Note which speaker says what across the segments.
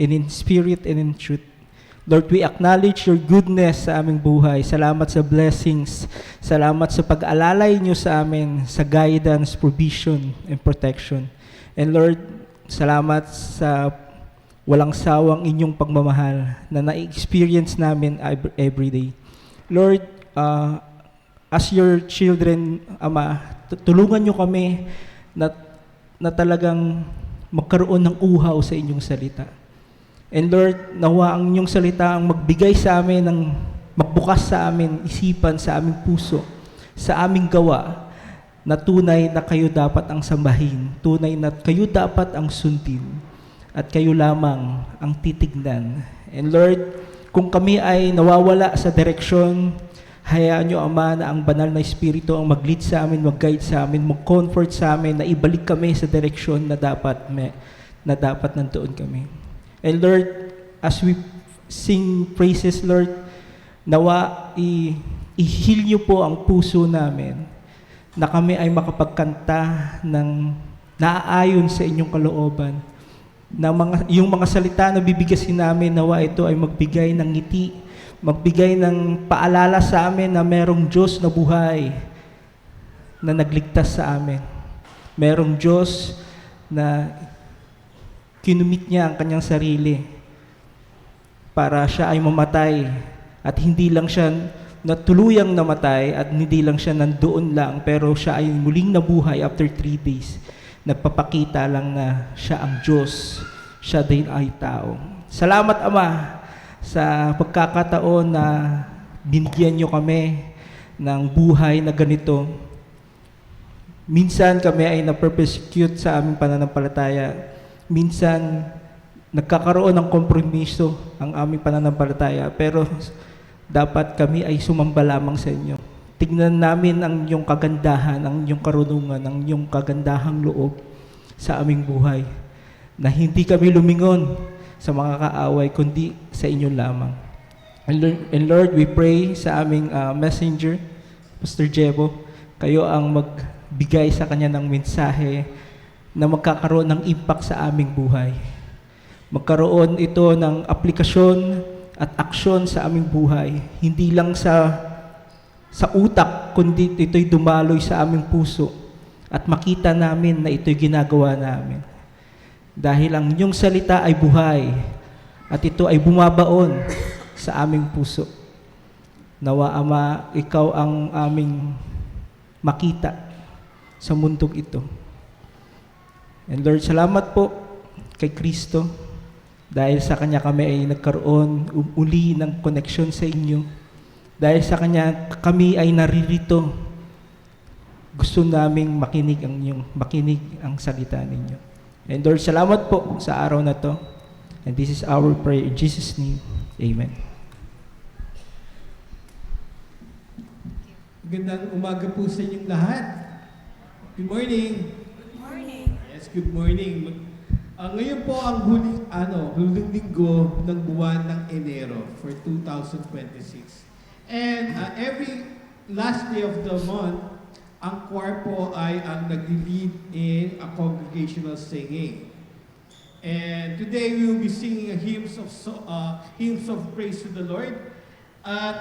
Speaker 1: and in spirit and in truth. Lord, we acknowledge your goodness sa aming buhay. Salamat sa blessings. Salamat sa pag-alalay niyo sa amin, sa guidance, provision, and protection. And Lord, salamat sa walang sawang inyong pagmamahal na na-experience namin every day. Lord, as your children, Ama, tulungan niyo kami na talagang magkaroon ng uhaw sa inyong salita. And Lord, nawa ang inyong salita ang magbigay sa amin, magbukas sa amin, isipan, sa aming puso, sa aming gawa, na tunay na kayo dapat ang sambahin, tunay na kayo dapat ang sundin, at kayo lamang ang titignan. And Lord, kung kami ay nawawala sa direksyon, hayaan nyo, Ama, na ang banal na Espiritu ang mag-lead sa amin, mag-guide sa amin, mag-comfort sa amin, na ibalik kami sa direksyon na dapat nandoon kami. And Lord, as we sing praises, Lord, nawa i-heal niyo po ang puso namin na kami ay makapagkanta ng naaayon sa inyong kalooban. Na yung mga salita na bibigasin namin, nawa ito ay magbigay ng ngiti, magbigay ng paalala sa amin na merong Diyos na buhay na nagligtas sa amin. Merong Diyos na kinumit niya ang kanyang sarili para siya ay mamatay at hindi lang siya tuluyang namatay at hindi lang siya nandoon lang, pero siya ay muling nabuhay after 3 days. Nagpapakita lang na siya ang Diyos, siya din ay tao. Salamat, Ama, sa pagkakataon na binigyan niyo kami ng buhay na ganito. Minsan kami ay na-persecute sa aming pananampalataya. Minsan, nagkakaroon ng kompromiso ang aming pananampalataya, pero dapat kami ay sumamba lamang sa inyo. Tignan namin ang iyong kagandahan, ang iyong karunungan, ang iyong kagandahang loob sa aming buhay, na hindi kami lumingon sa mga kaaway, kundi sa inyo lamang. And Lord, we pray sa aming messenger, Pastor Jebo, kayo ang magbigay sa kanya ng mensahe na magkakaroon ng impact sa aming buhay. Magkaroon ito ng aplikasyon at aksyon sa aming buhay. Hindi lang sa utak, kundi ito'y dumaloy sa aming puso at makita namin na ito'y ginagawa namin. Dahil ang inyong salita ay buhay at ito ay bumabaon sa aming puso. Nawa, Ama, ikaw ang aming makita sa mundong ito. And Lord, salamat po kay Kristo dahil sa Kanya kami ay nagkaroon uli ng connection sa inyo. Dahil sa Kanya kami ay naririto. Gusto naming makinig ang salita ninyo. And Lord, salamat po sa araw na to. And this is our prayer in Jesus' name. Amen.
Speaker 2: Magandang umaga po sa inyong lahat. Good morning. Good morning. Ngayon po ang huling linggo ng buwan ng Enero for 2026. And every last day of the month, ang choir po ay ang nag-lead in a congregational singing. And today we will be singing hymns of praise to the Lord. At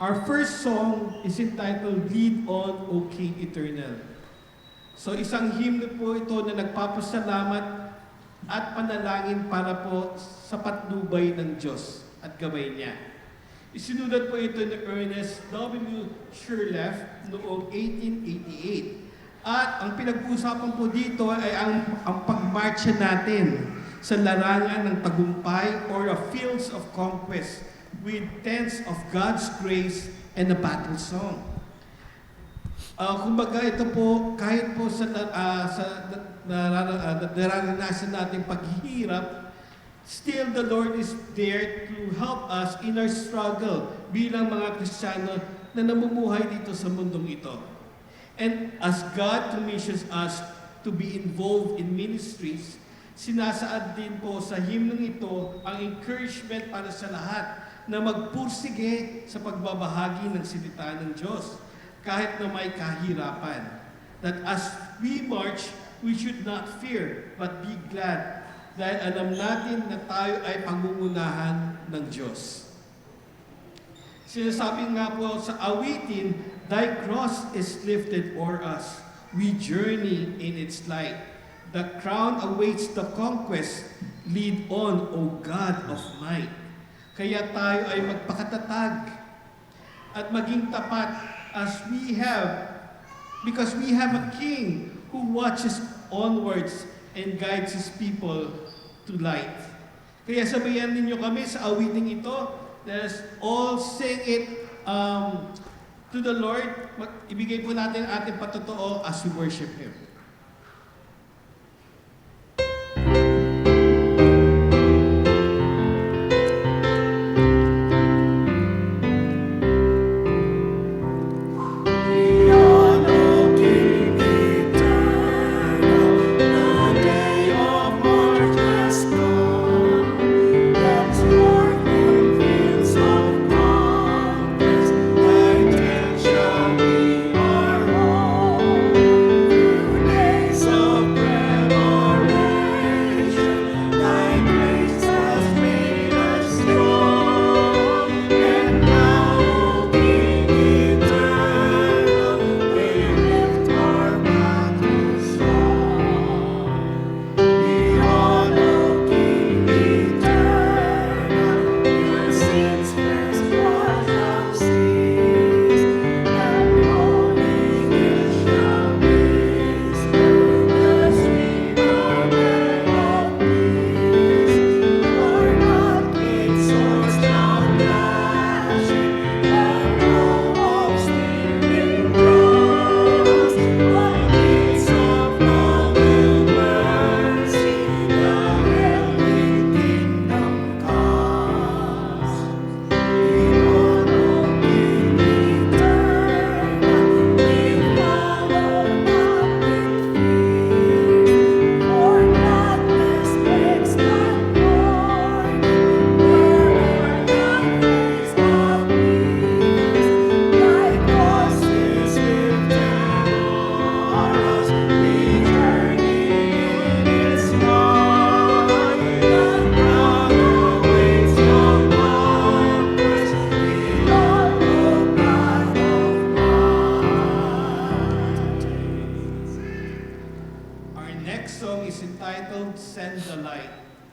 Speaker 2: our first song is entitled "Lead On, O King Eternal." So isang hymn po ito na nagpapasalamat at panalangin para po sa patnubay ng Diyos at gabay niya. Isinulat po ito ni Ernest W. Shirley noong 1888. At ang pinag-uusapan po dito ay ang pagmarcha natin sa larangan ng tagumpay or a fields of conquest with tents of God's grace and a battle song. Kumbaga ito po, kahit po sa nararanasan nating paghihirap, still the Lord is there to help us in our struggle bilang mga Kristiyano na namumuhay dito sa mundong ito. And as God commissions us to be involved in ministries, sinasaad din po sa hymnong ito ang encouragement para sa lahat na magpursige sa pagbabahagi ng salita ng Diyos kahit na may kahirapan. That as we march, we should not fear, but be glad dahil alam natin na tayo ay pangungunahan ng Diyos. Sinasabi nga po sa awitin, Thy cross is lifted o'er us. We journey in its light. The crown awaits the conquest. Lead on, O God of might. Kaya tayo ay magpakatatag at maging tapat because we have a King who watches onwards and guides His people to light. Kaya sabayan ninyo kami sa awiting ito. Let's all sing it to the Lord. Ibigay po natin ang ating patotoo as we worship Him.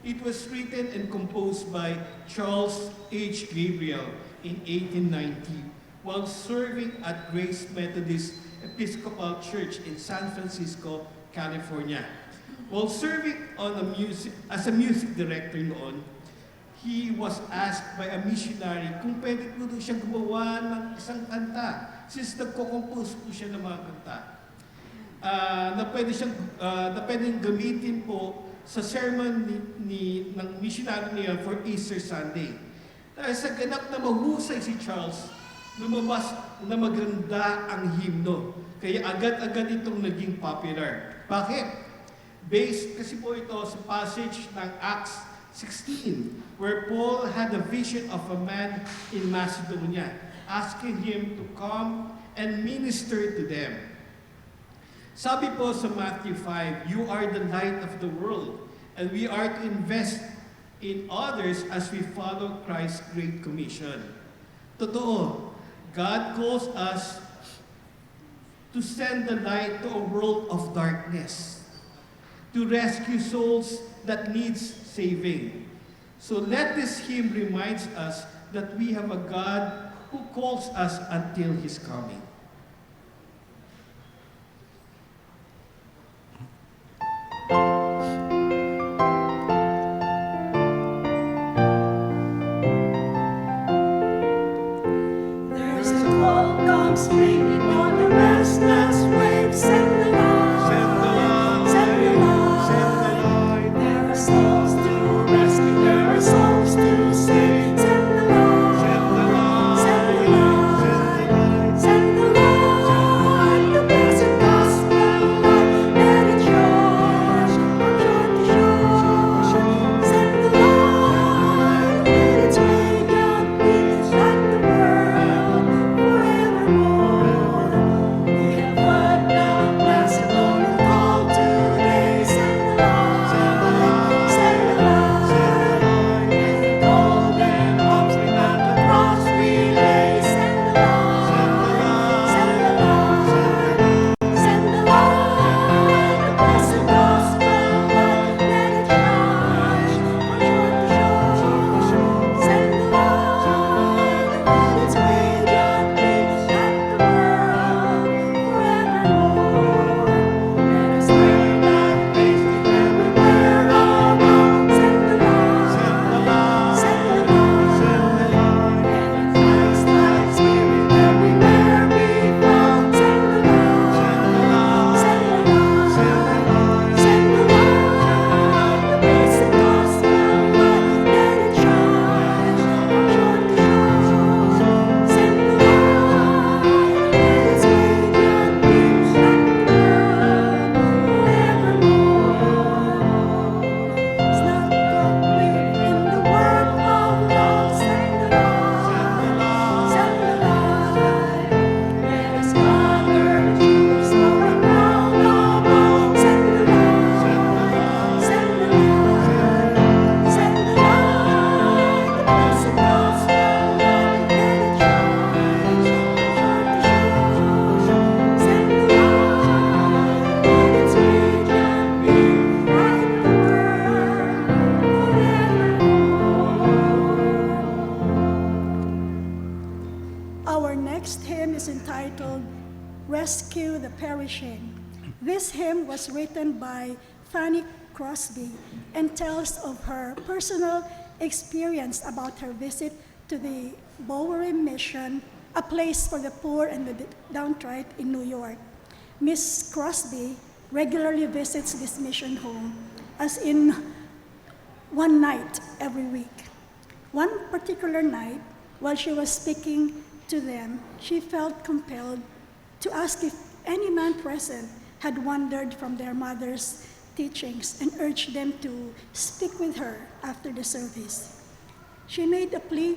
Speaker 2: It was written and composed by Charles H. Gabriel in 1890 while serving at Grace Methodist Episcopal Church in San Francisco, California. While serving as a music director noon, he was asked by a missionary kung pwede po doon siya gumawa ng isang kanta since nagko-compose po siya ng mga kanta. Na pwedeng gamitin po sa sermon ng missionary niya for Easter Sunday. Dahil sa ganap na mahusay si Charles, lumabas na maganda ang himno. Kaya agad-agad itong naging popular. Bakit? Based kasi po ito sa passage ng Acts 16, where Paul had a vision of a man in Macedonia, asking him to come and minister to them. Sabi po sa Matthew 5, you are the light of the world, and we are to invest in others as we follow Christ's Great Commission. Totoo, God calls us to send the light to a world of darkness, to rescue souls that needs saving. So let this hymn remind us that we have a God who calls us until His coming.
Speaker 3: There's a cold calm streaming on the restless waves. Send the light, send the light. There are souls to rescue, there are souls to save. Send the light, send the light, send the entitled Rescue the Perishing. This hymn was written by Fanny Crosby and tells of her personal experience about her visit to the Bowery Mission, a place for the poor and the downtrodden in New York. Miss Crosby regularly visits this mission home, as in one night every week. One particular night, while she was speaking to them, she felt compelled to ask if any man present had wandered from their mother's teachings and urged them to speak with her after the service. She made a plea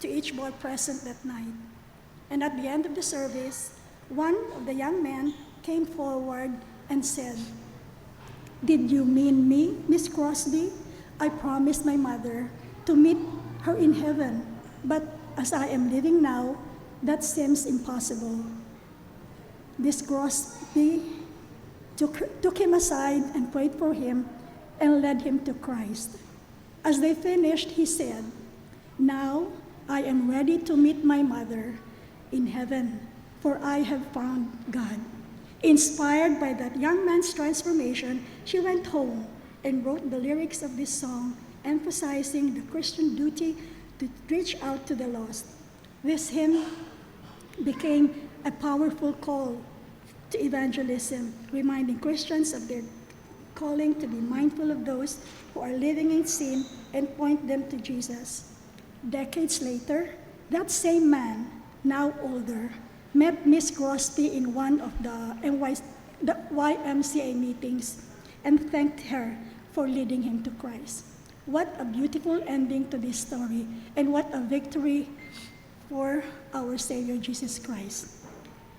Speaker 3: to each boy present that night. And at the end of the service, one of the young men came forward and said, "Did you mean me, Miss Crosby? I promised my mother to meet her in heaven, but as I am living now, that seems impossible." Miss Crosby took him aside and prayed for him and led him to Christ. As they finished, he said, "Now I am ready to meet my mother in heaven, for I have found God." Inspired by that young man's transformation, she went home and wrote the lyrics of this song, emphasizing the Christian duty to reach out to the lost. This hymn became a powerful call to evangelism, reminding Christians of their calling to be mindful of those who are living in sin and point them to Jesus. Decades later, that same man, now older, met Miss Crosby in one of the YMCA meetings and thanked her for leading him to Christ. What a beautiful ending to this story, and what a victory for our Savior Jesus Christ.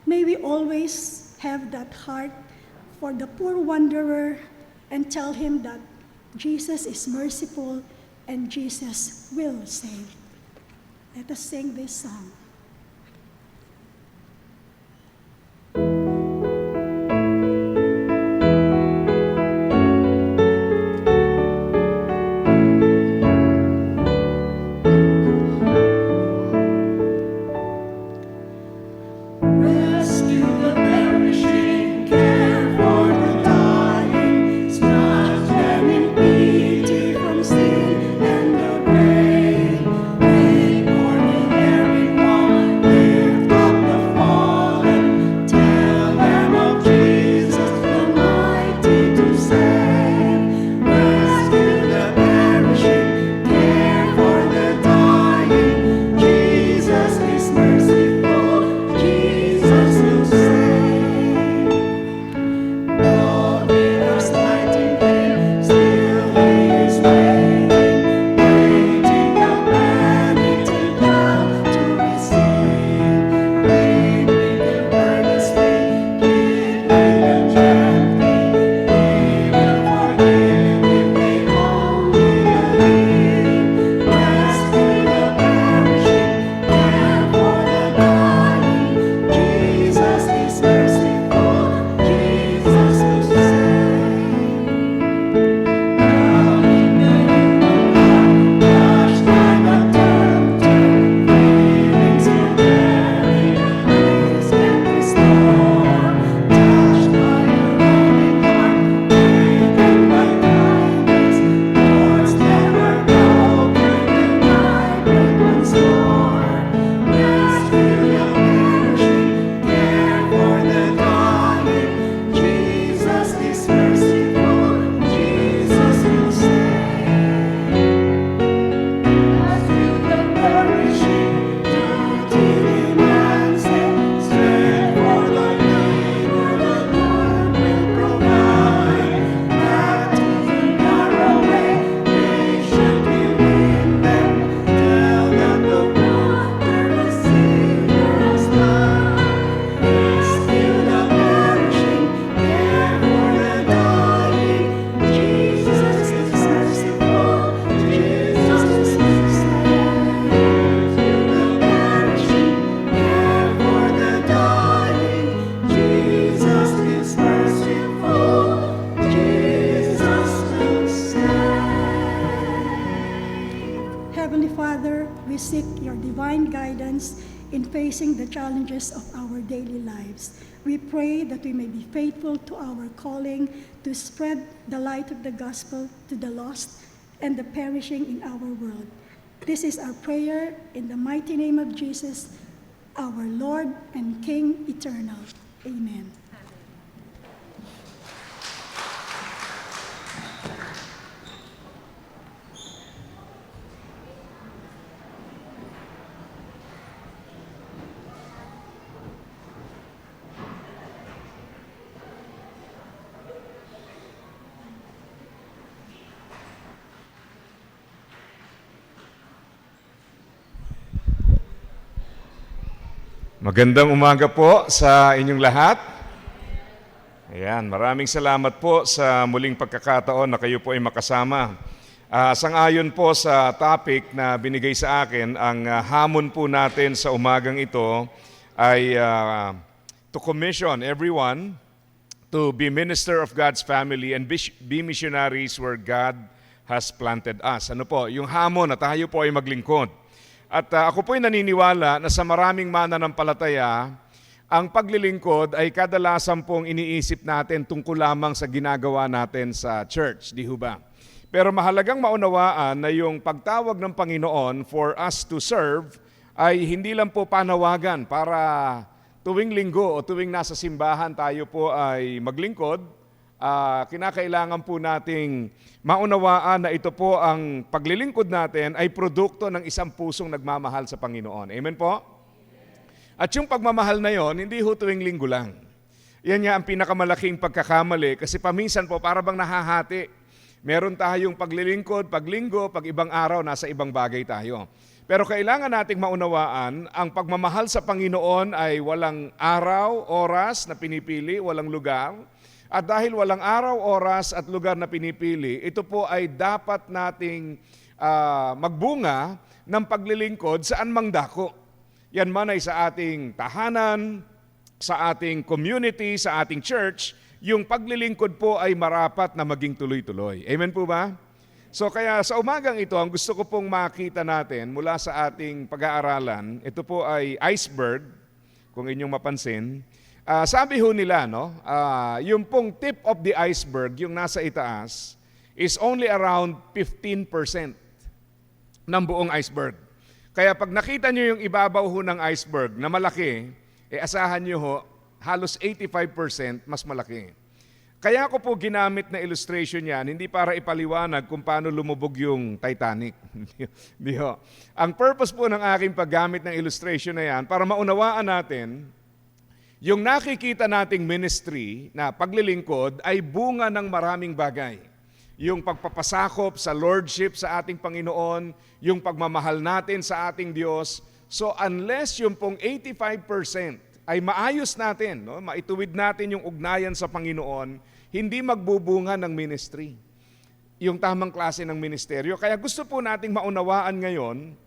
Speaker 3: May we always have that heart for the poor wanderer and tell him that Jesus is merciful and Jesus will save. Let us sing this song.
Speaker 4: Rescue the perishing, care for the dying, snatch them in pity from sin and the grave. Make morning everyone, lift up the fallen, tell them of Jesus the mighty to save. Rescue the perishing, care for the dying, Jesus is merciful. Jesus will save. Though they are smiting him, still he is waiting, waiting humanity down to receive. Plead with him earnestly, plead with him gently. He will forgive if they only believe. Rescue the perishing, care for the dying. Jesus is merciful, Jesus will save. Drowning the human heart, crushed by the tempter, feelings will carry the grace and the storm. Touched by a loving heart, taken by kindness, hearts that were broken and vibrate once more. Rescue the perishing, care for the dying. Jesus is merciful, Jesus will save. Rescue the perishing, duty demands it. Strength for the labor, the Lord will provide. Not in the narrow way, patiently lead them. Tell them the water the Savior has died. Rescue the perishing, care for the dying. Jesus is merciful, Jesus will save. Rescue the perishing, care for the dying. Jesus is merciful, Jesus will save.
Speaker 3: Heavenly Father, we seek your divine guidance in facing the challenges of our daily lives. We pray that we may be faithful to our calling to spread the light of the gospel to the lost and the perishing in our world. This is our prayer in the mighty name of Jesus, our Lord and King eternal. Amen.
Speaker 5: Magandang umaga po sa inyong lahat. Ayan, maraming salamat po sa muling pagkakataon na kayo po ay makasama. Sang-ayon po sa topic na binigay sa akin, ang hamon po natin sa umagang ito ay to commission everyone to be minister of God's family and be missionaries where God has planted us. Ano po, yung hamon na tayo po ay maglingkod. At ako po'y naniniwala na sa maraming mananampalataya, ang paglilingkod ay kadalasan pong iniisip natin tungkol lamang sa ginagawa natin sa church, di ho ba? Pero mahalagang maunawaan na yung pagtawag ng Panginoon for us to serve ay hindi lang po panawagan para tuwing linggo o tuwing nasa simbahan tayo po ay maglingkod. Kinakailangan po nating maunawaan na ito po ang paglilingkod natin ay produkto ng isang pusong nagmamahal sa Panginoon. Amen po? At yung pagmamahal na yon, hindi ho tuwing linggo lang. Yan nga ang pinakamalaking pagkakamali kasi paminsan po para bang nahahati. Meron tayong paglilingkod, paglinggo, pag ibang araw, nasa ibang bagay tayo. Pero kailangan nating maunawaan, ang pagmamahal sa Panginoon ay walang araw, oras na pinipili, walang lugar. At dahil walang araw, oras at lugar na pinipili, ito po ay dapat nating magbunga ng paglilingkod saan mang dako. Yan man ay sa ating tahanan, sa ating community, sa ating church, yung paglilingkod po ay marapat na maging tuloy-tuloy. Amen po ba? So kaya sa umagang ito, ang gusto ko pong makita natin mula sa ating pag-aaralan, ito po ay iceberg, kung inyong mapansin. Sabi ho nila, no, yung pong tip of the iceberg, yung nasa itaas, is only around 15% ng buong iceberg. Kaya pag nakita nyo yung ibabaw ho ng iceberg na malaki, asahan nyo ho, halos 85% mas malaki. Kaya ko po ginamit na illustration yan, hindi para ipaliwanag kung paano lumubog yung Titanic. Di ho. Ang purpose po ng aking paggamit ng illustration na yan, para maunawaan natin, yung nakikita nating ministry na paglilingkod ay bunga ng maraming bagay. Yung pagpapasakop sa lordship sa ating Panginoon, yung pagmamahal natin sa ating Diyos. So unless yung pong 85% ay maayos natin, no, maituwid natin yung ugnayan sa Panginoon, hindi magbubunga ng ministry. Yung tamang klase ng ministeryo. Kaya gusto po nating maunawaan ngayon,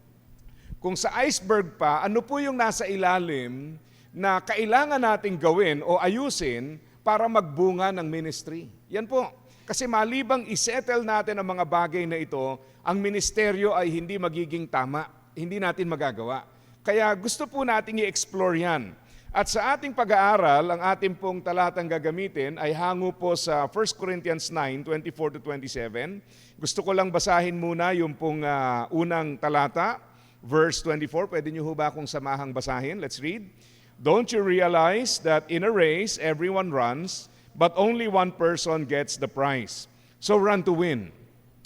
Speaker 5: kung sa iceberg pa, ano po yung nasa ilalim na kailangan nating gawin o ayusin para magbunga ng ministry. Yan po. Kasi malibang isettle natin ang mga bagay na ito, ang ministeryo ay hindi magiging tama. Hindi natin magagawa. Kaya gusto po nating i-explore yan. At sa ating pag-aaral, ang ating pong talatang gagamitin ay hango po sa 1 Corinthians 9, 24-27. Gusto ko lang basahin muna yung pong unang talata, verse 24. Pwede niyo ho ba akong samahang basahin? Let's read. Don't you realize that in a race, everyone runs, but only one person gets the prize? So run to win.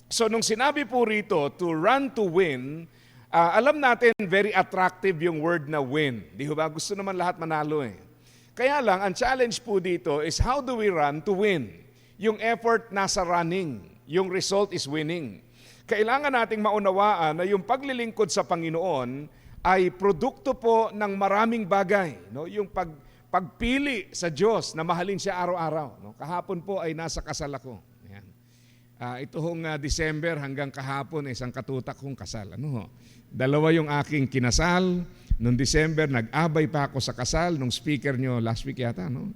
Speaker 5: So nung sinabi po rito, to run to win, alam natin very attractive yung word na win. Di ba? Gusto naman lahat manalo eh. Kaya lang, ang challenge po dito is how do we run to win? Yung effort nasa running, yung result is winning. Kailangan nating maunawaan na yung paglilingkod sa Panginoon ay produkto po ng maraming bagay. No? Yung pagpili sa Diyos na mahalin siya araw-araw. No? Kahapon po ay nasa kasal ako. Ayan. Ito hong December hanggang kahapon, isang katutak kong kasal. Ano? Dalawa yung aking kinasal. Noong December, nag-abay pa ako sa kasal. Nung speaker nyo last week yata. No?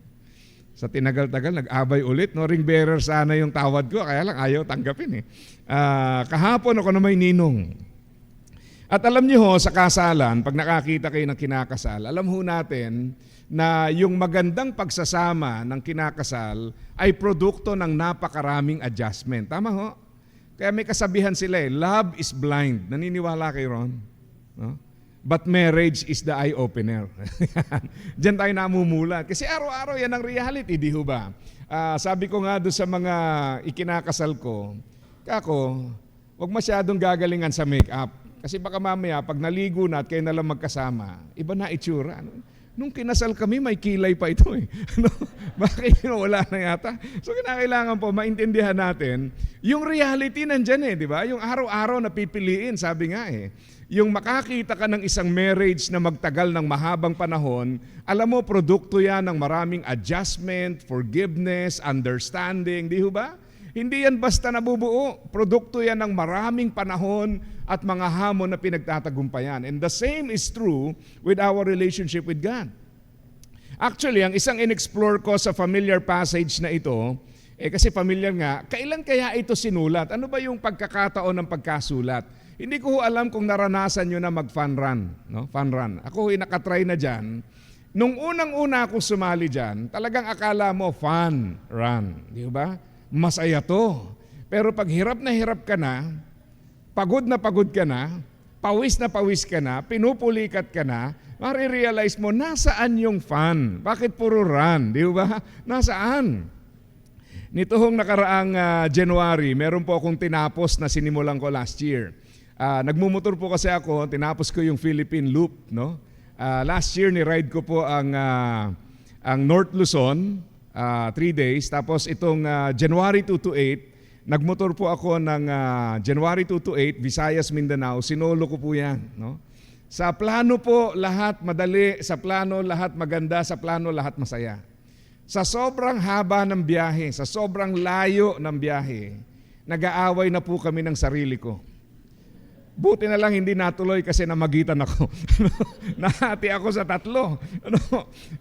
Speaker 5: Sa tinagal-tagal, nag-abay ulit. No? Ring bearer sana yung tawad ko. Kaya lang ayaw tanggapin. Kahapon ako na may ninong. At alam niyo ho, sa kasalan, pag nakakita kayo ng kinakasal, alam ho natin na yung magandang pagsasama ng kinakasal ay produkto ng napakaraming adjustment. Tama ho? Kaya may kasabihan sila love is blind. Naniniwala kayo ron? No? But marriage is the eye-opener. Diyan tayo namumula. Kasi araw-araw yan ang reality, di ho ba? Sabi ko nga doon sa mga ikinakasal ko, kako, huwag masyadong gagalingan sa make-up. Kasi baka mamaya, pag naligo na at kayo na lang magkasama, iba na itsura. Nung kinasal kami, may kilay pa ito eh. Bakit wala na yata? So kinakailangan po maintindihan natin, yung reality nandyan eh, di ba? Yung araw-araw na pipiliin, sabi nga eh. Yung makakita ka ng isang marriage na magtagal ng mahabang panahon, alam mo, produkto yan ng maraming adjustment, forgiveness, understanding, di ba? Hindi yan basta nabubuo. Produkto yan ng maraming panahon at mga hamon na pinagtatagumpayan. And the same is true with our relationship with God. Actually, ang isang in-explore ko sa familiar passage na ito, kasi familiar nga, kailan kaya ito sinulat? Ano ba yung pagkakataon ng pagkasulat? Hindi ko alam kung naranasan nyo na mag-fun run. No? Fun run. Ako nakatry na dyan. Nung unang-una ako sumali dyan, talagang akala mo fun run. Di ba? Masaya to. Pero pag hirap ka na pagod ka na, pawis ka na, pinupulikat ka na, marirealize mo, nasaan yung fun? Bakit puro run? Di ba? Nasaan? Nito hong nakaraang January, meron po akong tinapos na sinimulan ko last year. Nagmumotor po kasi ako, tinapos ko yung Philippine Loop. No? Last year, ni-ride ko po ang North Luzon, 3 days. Tapos itong January 2 to 8, nagmotor po ako ng January 2 to 8, Visayas, Mindanao. Sinolo ko po yan. No? Sa plano po, lahat madali. Sa plano, lahat maganda. Sa plano, lahat masaya. Sa sobrang haba ng biyahe, sa sobrang layo ng biyahe, nag-aaway na po kami ng sarili ko. Buti na lang hindi natuloy kasi namagitan ako. Nahati ako sa 3.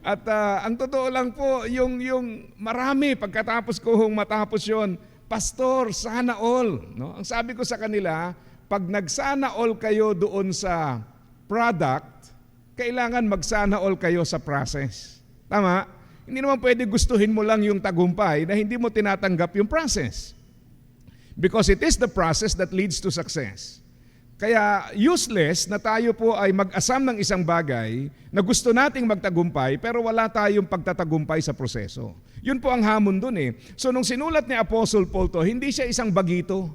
Speaker 5: At ang totoo lang po, yung marami pagkatapos ko matapos yon, Pastor, sana all. No? Ang sabi ko sa kanila, pag nagsana all kayo doon sa product, kailangan magsana all kayo sa process. Tama? Hindi naman pwede gustuhin mo lang yung tagumpay na hindi mo tinatanggap yung process. Because it is the process that leads to success. Kaya useless na tayo po ay mag-asam ng isang bagay na gusto nating magtagumpay pero wala tayong pagtatagumpay sa proseso. Yun po ang hamon dun eh. So nung sinulat ni Apostle Paul to, hindi siya isang bagito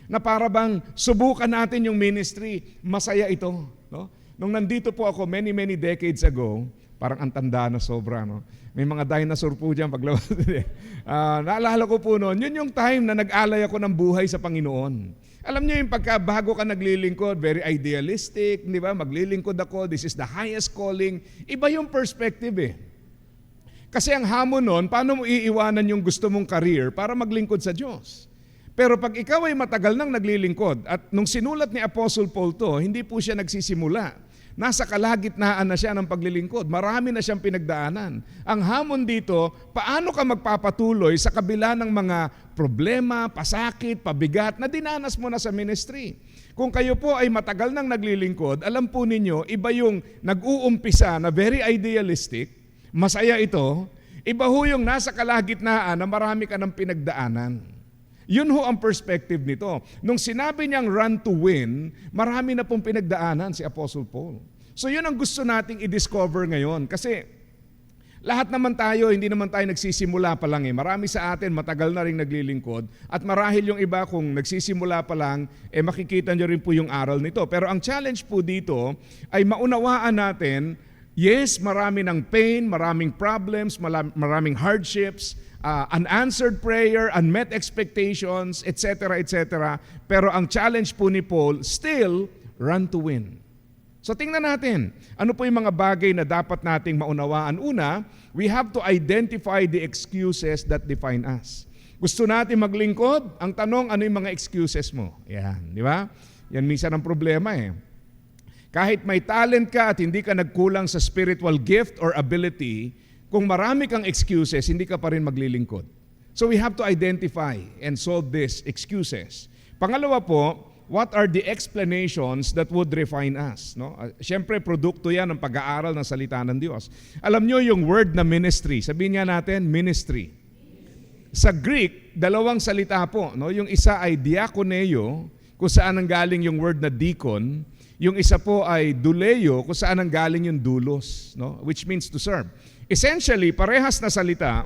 Speaker 5: na para bang subukan natin yung ministry, masaya ito. No? Nung nandito po ako many decades ago, parang ang tanda na sobra. No? May mga dinosaur po dyan paglabas. Naalala ko po noon, yun yung time na nag-alay ako ng buhay sa Panginoon. Alam niyo yung bago ka naglilingkod, very idealistic, di ba? Maglilingkod ako, this is the highest calling. Iba yung perspective eh. Kasi ang hamon nun, paano mo iiwanan yung gusto mong career para maglingkod sa Diyos? Pero pag ikaw ay matagal nang naglilingkod, at nung sinulat ni Apostle Paul to, hindi po siya nagsisimula. Nasa kalagitnaan na siya ng paglilingkod. Marami na siyang pinagdaanan. Ang hamon dito, paano ka magpapatuloy sa kabila ng mga problema, pasakit, pabigat na dinanas mo na sa ministry? Kung kayo po ay matagal nang naglilingkod, alam po ninyo, iba yung nag-uumpisa na very idealistic, masaya ito, iba ho yung nasa kalagitnaan na marami ka ng pinagdaanan. Yun ho ang perspective nito. Nung sinabi niyang run to win, marami na pong pinagdaanan si Apostle Paul. So yun ang gusto nating i-discover ngayon. Kasi lahat naman tayo, hindi naman tayo nagsisimula pa lang eh. Marami sa atin matagal na rin naglilingkod. At marahil yung iba kung nagsisimula pa lang, makikita nyo rin po yung aral nito. Pero ang challenge po dito ay maunawaan natin, yes, marami ng pain, maraming problems, maraming hardships, unanswered prayer, unmet expectations, etc., etc. Pero ang challenge po ni Paul, still run to win. So tingnan natin, ano po yung mga bagay na dapat nating maunawaan. Una, we have to identify the excuses that define us. Gusto natin maglingkod, ang tanong, ano yung mga excuses mo? Yan, di ba? Yan minsan ang problema eh. Kahit may talent ka at hindi ka nagkulang sa spiritual gift or ability, kung marami kang excuses, hindi ka pa rin maglilingkod. So we have to identify and solve these excuses. Pangalawa po, what are the explanations that would refine us? No? Siyempre, produkto yan ng pag-aaral ng salita ng Diyos. Alam nyo yung word na ministry, sabihin nga natin, ministry. Sa Greek, dalawang salita po. No? Yung isa ay diakoneo, kung saan ang galing yung word na deacon. Yung isa po ay douleo, kung saan ang galing yung doulos, no? Which means to serve. Essentially, parehas na salita.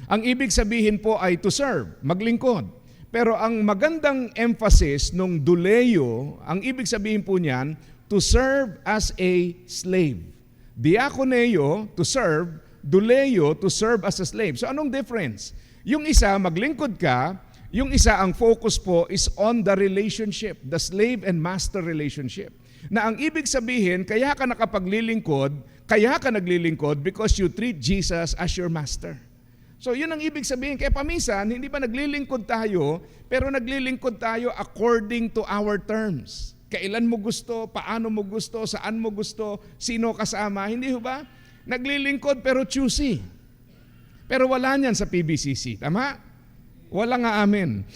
Speaker 5: Ang ibig sabihin po ay to serve, maglingkod. Pero ang magandang emphasis nung douleo, ang ibig sabihin po niyan, to serve as a slave. Diakoneo, to serve, douleo, to serve as a slave. So anong difference? Yung isa, maglingkod ka, yung isa, ang focus po is on the relationship, the slave and master relationship. Na ang ibig sabihin, kaya ka nakapaglilingkod, kaya ka naglilingkod because you treat Jesus as your master. So yun ang ibig sabihin. Kaya paminsan, hindi ba naglilingkod tayo, pero naglilingkod tayo according to our terms. Kailan mo gusto, paano mo gusto, saan mo gusto, sino kasama. Hindi ba? Naglilingkod pero choosy. Pero wala niyan sa PBCC. Tama? Wala nga amen.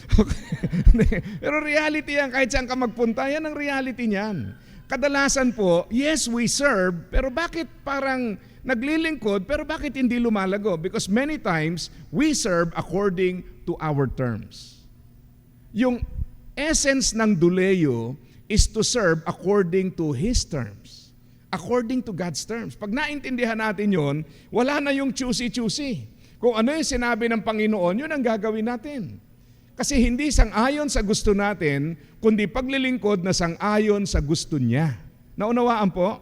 Speaker 5: Pero reality yan, kahit saan ka magpunta, yan ang reality niyan. Kadalasan po, yes, we serve, pero bakit parang naglilingkod, pero bakit hindi lumalago? Because many times, we serve according to our terms. Yung essence ng douleo is to serve according to His terms. According to God's terms. Pag naintindihan natin yon, wala na yung choosy-choosy. Kung ano yung sinabi ng Panginoon, yun ang gagawin natin. Kasi hindi sang-ayon sa gusto natin, kundi paglilingkod na sang-ayon sa gusto niya. Naunawaan po?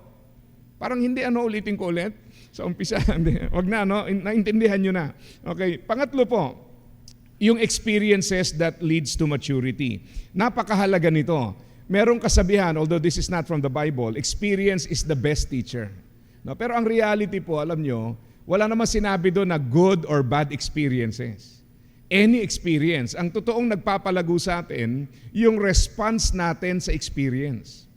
Speaker 5: Parang hindi ulitin ko ulit. Sa umpisa, wag na, no? Naintindihan nyo na. Okay, pangatlo po, yung experiences that leads to maturity. Napakahalaga nito. Merong kasabihan, although this is not from the Bible, experience is the best teacher. No? Pero ang reality po, alam nyo, wala naman sinabi doon na good or bad experiences. Any experience. Ang totoong nagpapalago sa atin, yung response natin sa experience.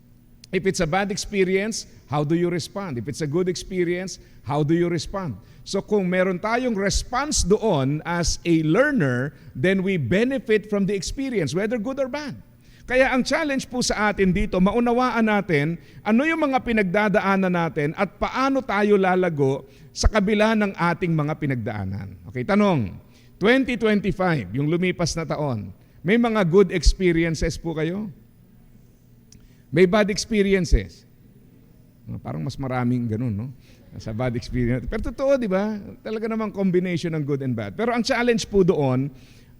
Speaker 5: If it's a bad experience, how do you respond? If it's a good experience, how do you respond? So kung meron tayong response doon as a learner, then we benefit from the experience, whether good or bad. Kaya ang challenge po sa atin dito, maunawaan natin ano yung mga pinagdadaanan natin at paano tayo lalago sa kabila ng ating mga pinagdaanan. Okay, tanong, 2025, yung lumipas na taon, may mga good experiences po kayo? May bad experiences? Parang mas maraming ganun, no? Sa bad experience. Pero totoo, di ba? Talaga namang combination ng good and bad. Pero ang challenge po doon,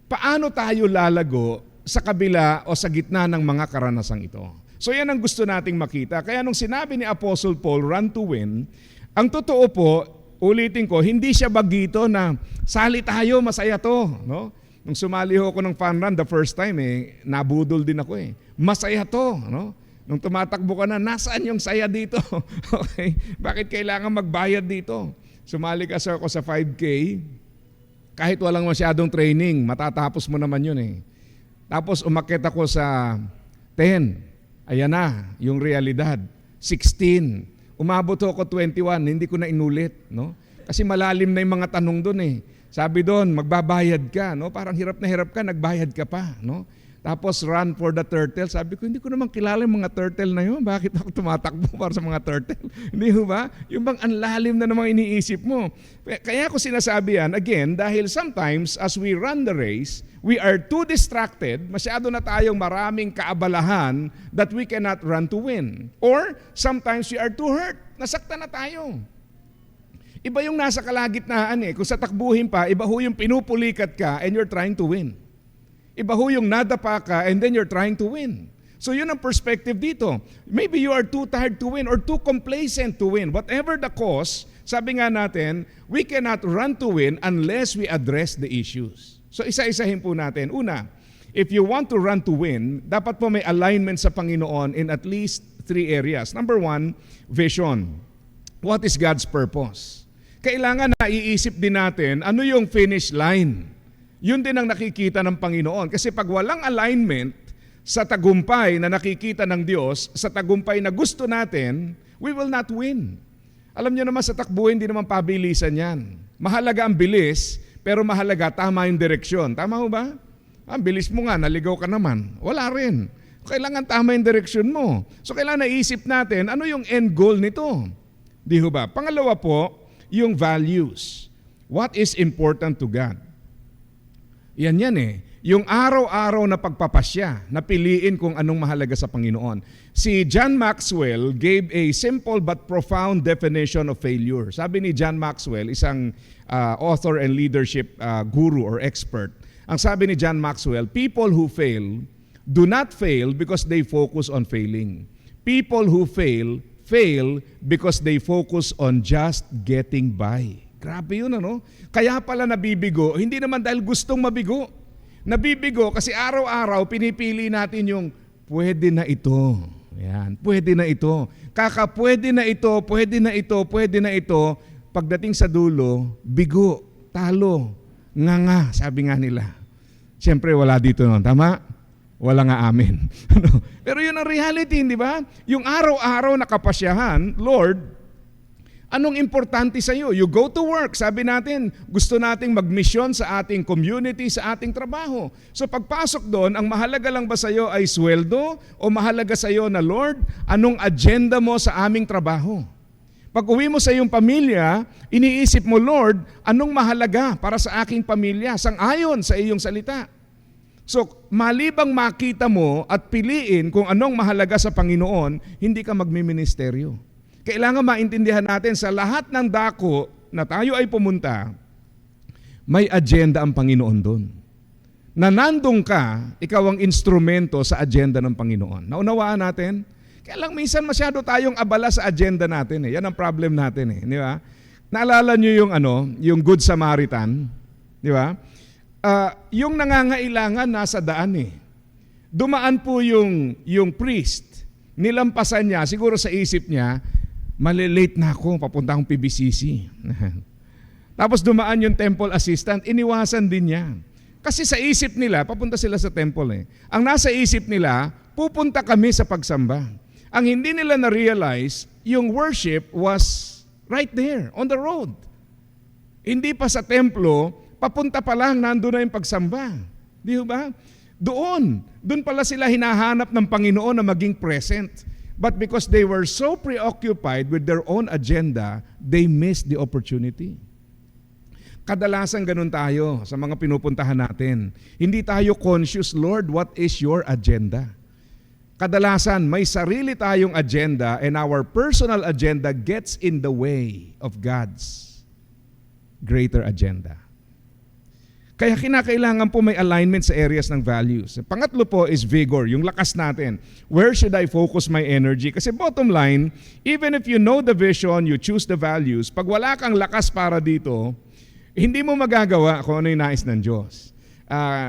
Speaker 5: paano tayo lalago sa kabila o sa gitna ng mga karanasang ito? So yan ang gusto nating makita. Kaya nung sinabi ni Apostle Paul, run to win, ang totoo po, ulitin ko, hindi siya bagito na sali tayo, masaya to. No? Nung sumali ako ng fun run the first time, nabudol din ako . Masaya to. No? Nung tumatakbo ka na, nasaan yung saya dito? Okay? Bakit kailangan magbayad dito? Sumali kasi ako sa 5K, kahit walang masyadong training, matatapos mo naman yun . Tapos umakyat ako sa 10. Ayan na, yung realidad. 16. Umabot ako 21, hindi ko na inulit. No? Kasi malalim na yung mga tanong doon . Sabi doon, magbabayad ka. No? Parang hirap na hirap ka, nagbayad ka pa. No? Tapos run for the turtle. Sabi ko, hindi ko naman kilala yung mga turtle na yun. Bakit ako tumatakbo para sa mga turtle? Hindi ba? Yung bang anlalim na namang iniisip mo. Kaya ko sinasabi yan, again, dahil sometimes as we run the race, we are too distracted, masyado na tayong maraming kaabalahan that we cannot run to win. Or sometimes we are too hurt. Nasaktan na tayo. Iba yung nasa kalagitnaan . Kung sa takbuhin pa, iba ho yung pinupulikat ka and you're trying to win. Iba ho yung nadapa ka and then you're trying to win. So yun ang perspective dito. Maybe you are too tired to win or too complacent to win. Whatever the cause, sabi nga natin, we cannot run to win unless we address the issues. So isa-isahin po natin. Una, if you want to run to win, dapat po may alignment sa Panginoon in at least 3 areas. Number 1, vision. What is God's purpose? Kailangan na iisip din natin ano yung finish line. Yun din ang nakikita ng Panginoon. Kasi pag walang alignment sa tagumpay na nakikita ng Diyos, sa tagumpay na gusto natin, we will not win. Alam niyo naman sa takbo, hindi naman pabilisan yan. Mahalaga ang bilis, pero mahalaga tama yung direksyon. Tama mo ba? Ang bilis mo nga, naligaw ka naman. Wala rin. Kailangan tama yung direksyon mo. So kailangan naisip natin, ano yung end goal nito? Di ho ba? Pangalawa po, yung values. What is important to God? Yan eh. Yung araw-araw na pagpapasya, na piliin kung anong mahalaga sa Panginoon. Si John Maxwell gave a simple but profound definition of failure. Sabi ni John Maxwell, isang author and leadership guru or expert. Ang sabi ni John Maxwell, people who fail do not fail because they focus on failing. People who fail because they focus on just getting by. Grabe yun, ano? Kaya pala nabibigo, hindi naman dahil gustong mabigo. Nabibigo kasi araw-araw pinipili natin yung pwede na ito. Yan, pwede na ito. Pwede na ito, pwede na ito, pwede na ito. Pagdating sa dulo, bigo, talo, nga, sabi nga nila. Siyempre wala dito nun, tama? Wala nga amin. Pero yun ang reality, di ba? Yung araw-araw na kapasyahan, Lord, anong importante sa iyo? You go to work. Sabi natin, gusto nating magmisyon sa ating community, sa ating trabaho. So pagpasok doon, ang mahalaga lang ba sa iyo ay sweldo? O mahalaga sa iyo na, Lord, anong agenda mo sa aming trabaho? Pag uwi mo sa iyong pamilya, iniisip mo, Lord, anong mahalaga para sa aking pamilya? Sang-ayon sa iyong salita. So, malibang makita mo at piliin kung anong mahalaga sa Panginoon, hindi ka magmiministeryo. Kailangan maintindihan natin sa lahat ng dako na tayo ay pumunta, may agenda ang Panginoon doon. Na nandun ka, ikaw ang instrumento sa agenda ng Panginoon. Naunawaan natin? Kaya lang minsan masyado tayong abala sa agenda natin. Yan ang problem natin. Di ba? Naalala nyo yung Good Samaritan? Di ba? Yung nangangailangan nasa daan Dumaan po yung priest. Nilampasan niya, siguro sa isip niya, malilate na ako, papunta akong PBCC. Tapos dumaan yung temple assistant, iniwasan din niya. Kasi sa isip nila, papunta sila sa temple Ang nasa isip nila, pupunta kami sa pagsamba. Ang hindi nila na-realize, yung worship was right there, on the road. Hindi pa sa templo, papunta pa lang, nandun na yung pagsamba. Di ba? Doon pala sila hinahanap ng Panginoon na maging present. But because they were so preoccupied with their own agenda, they missed the opportunity. Kadalasan ganun tayo sa mga pinupuntahan natin. Hindi tayo conscious, Lord, what is your agenda? Kadalasan may sarili tayong agenda and our personal agenda gets in the way of God's greater agenda. Kaya kinakailangan po may alignment sa areas ng values. Pangatlo po is vigor, yung lakas natin. Where should I focus my energy? Kasi bottom line, even if you know the vision, you choose the values, pag wala kang lakas para dito, hindi mo magagawa kung ano yung nais ng Diyos.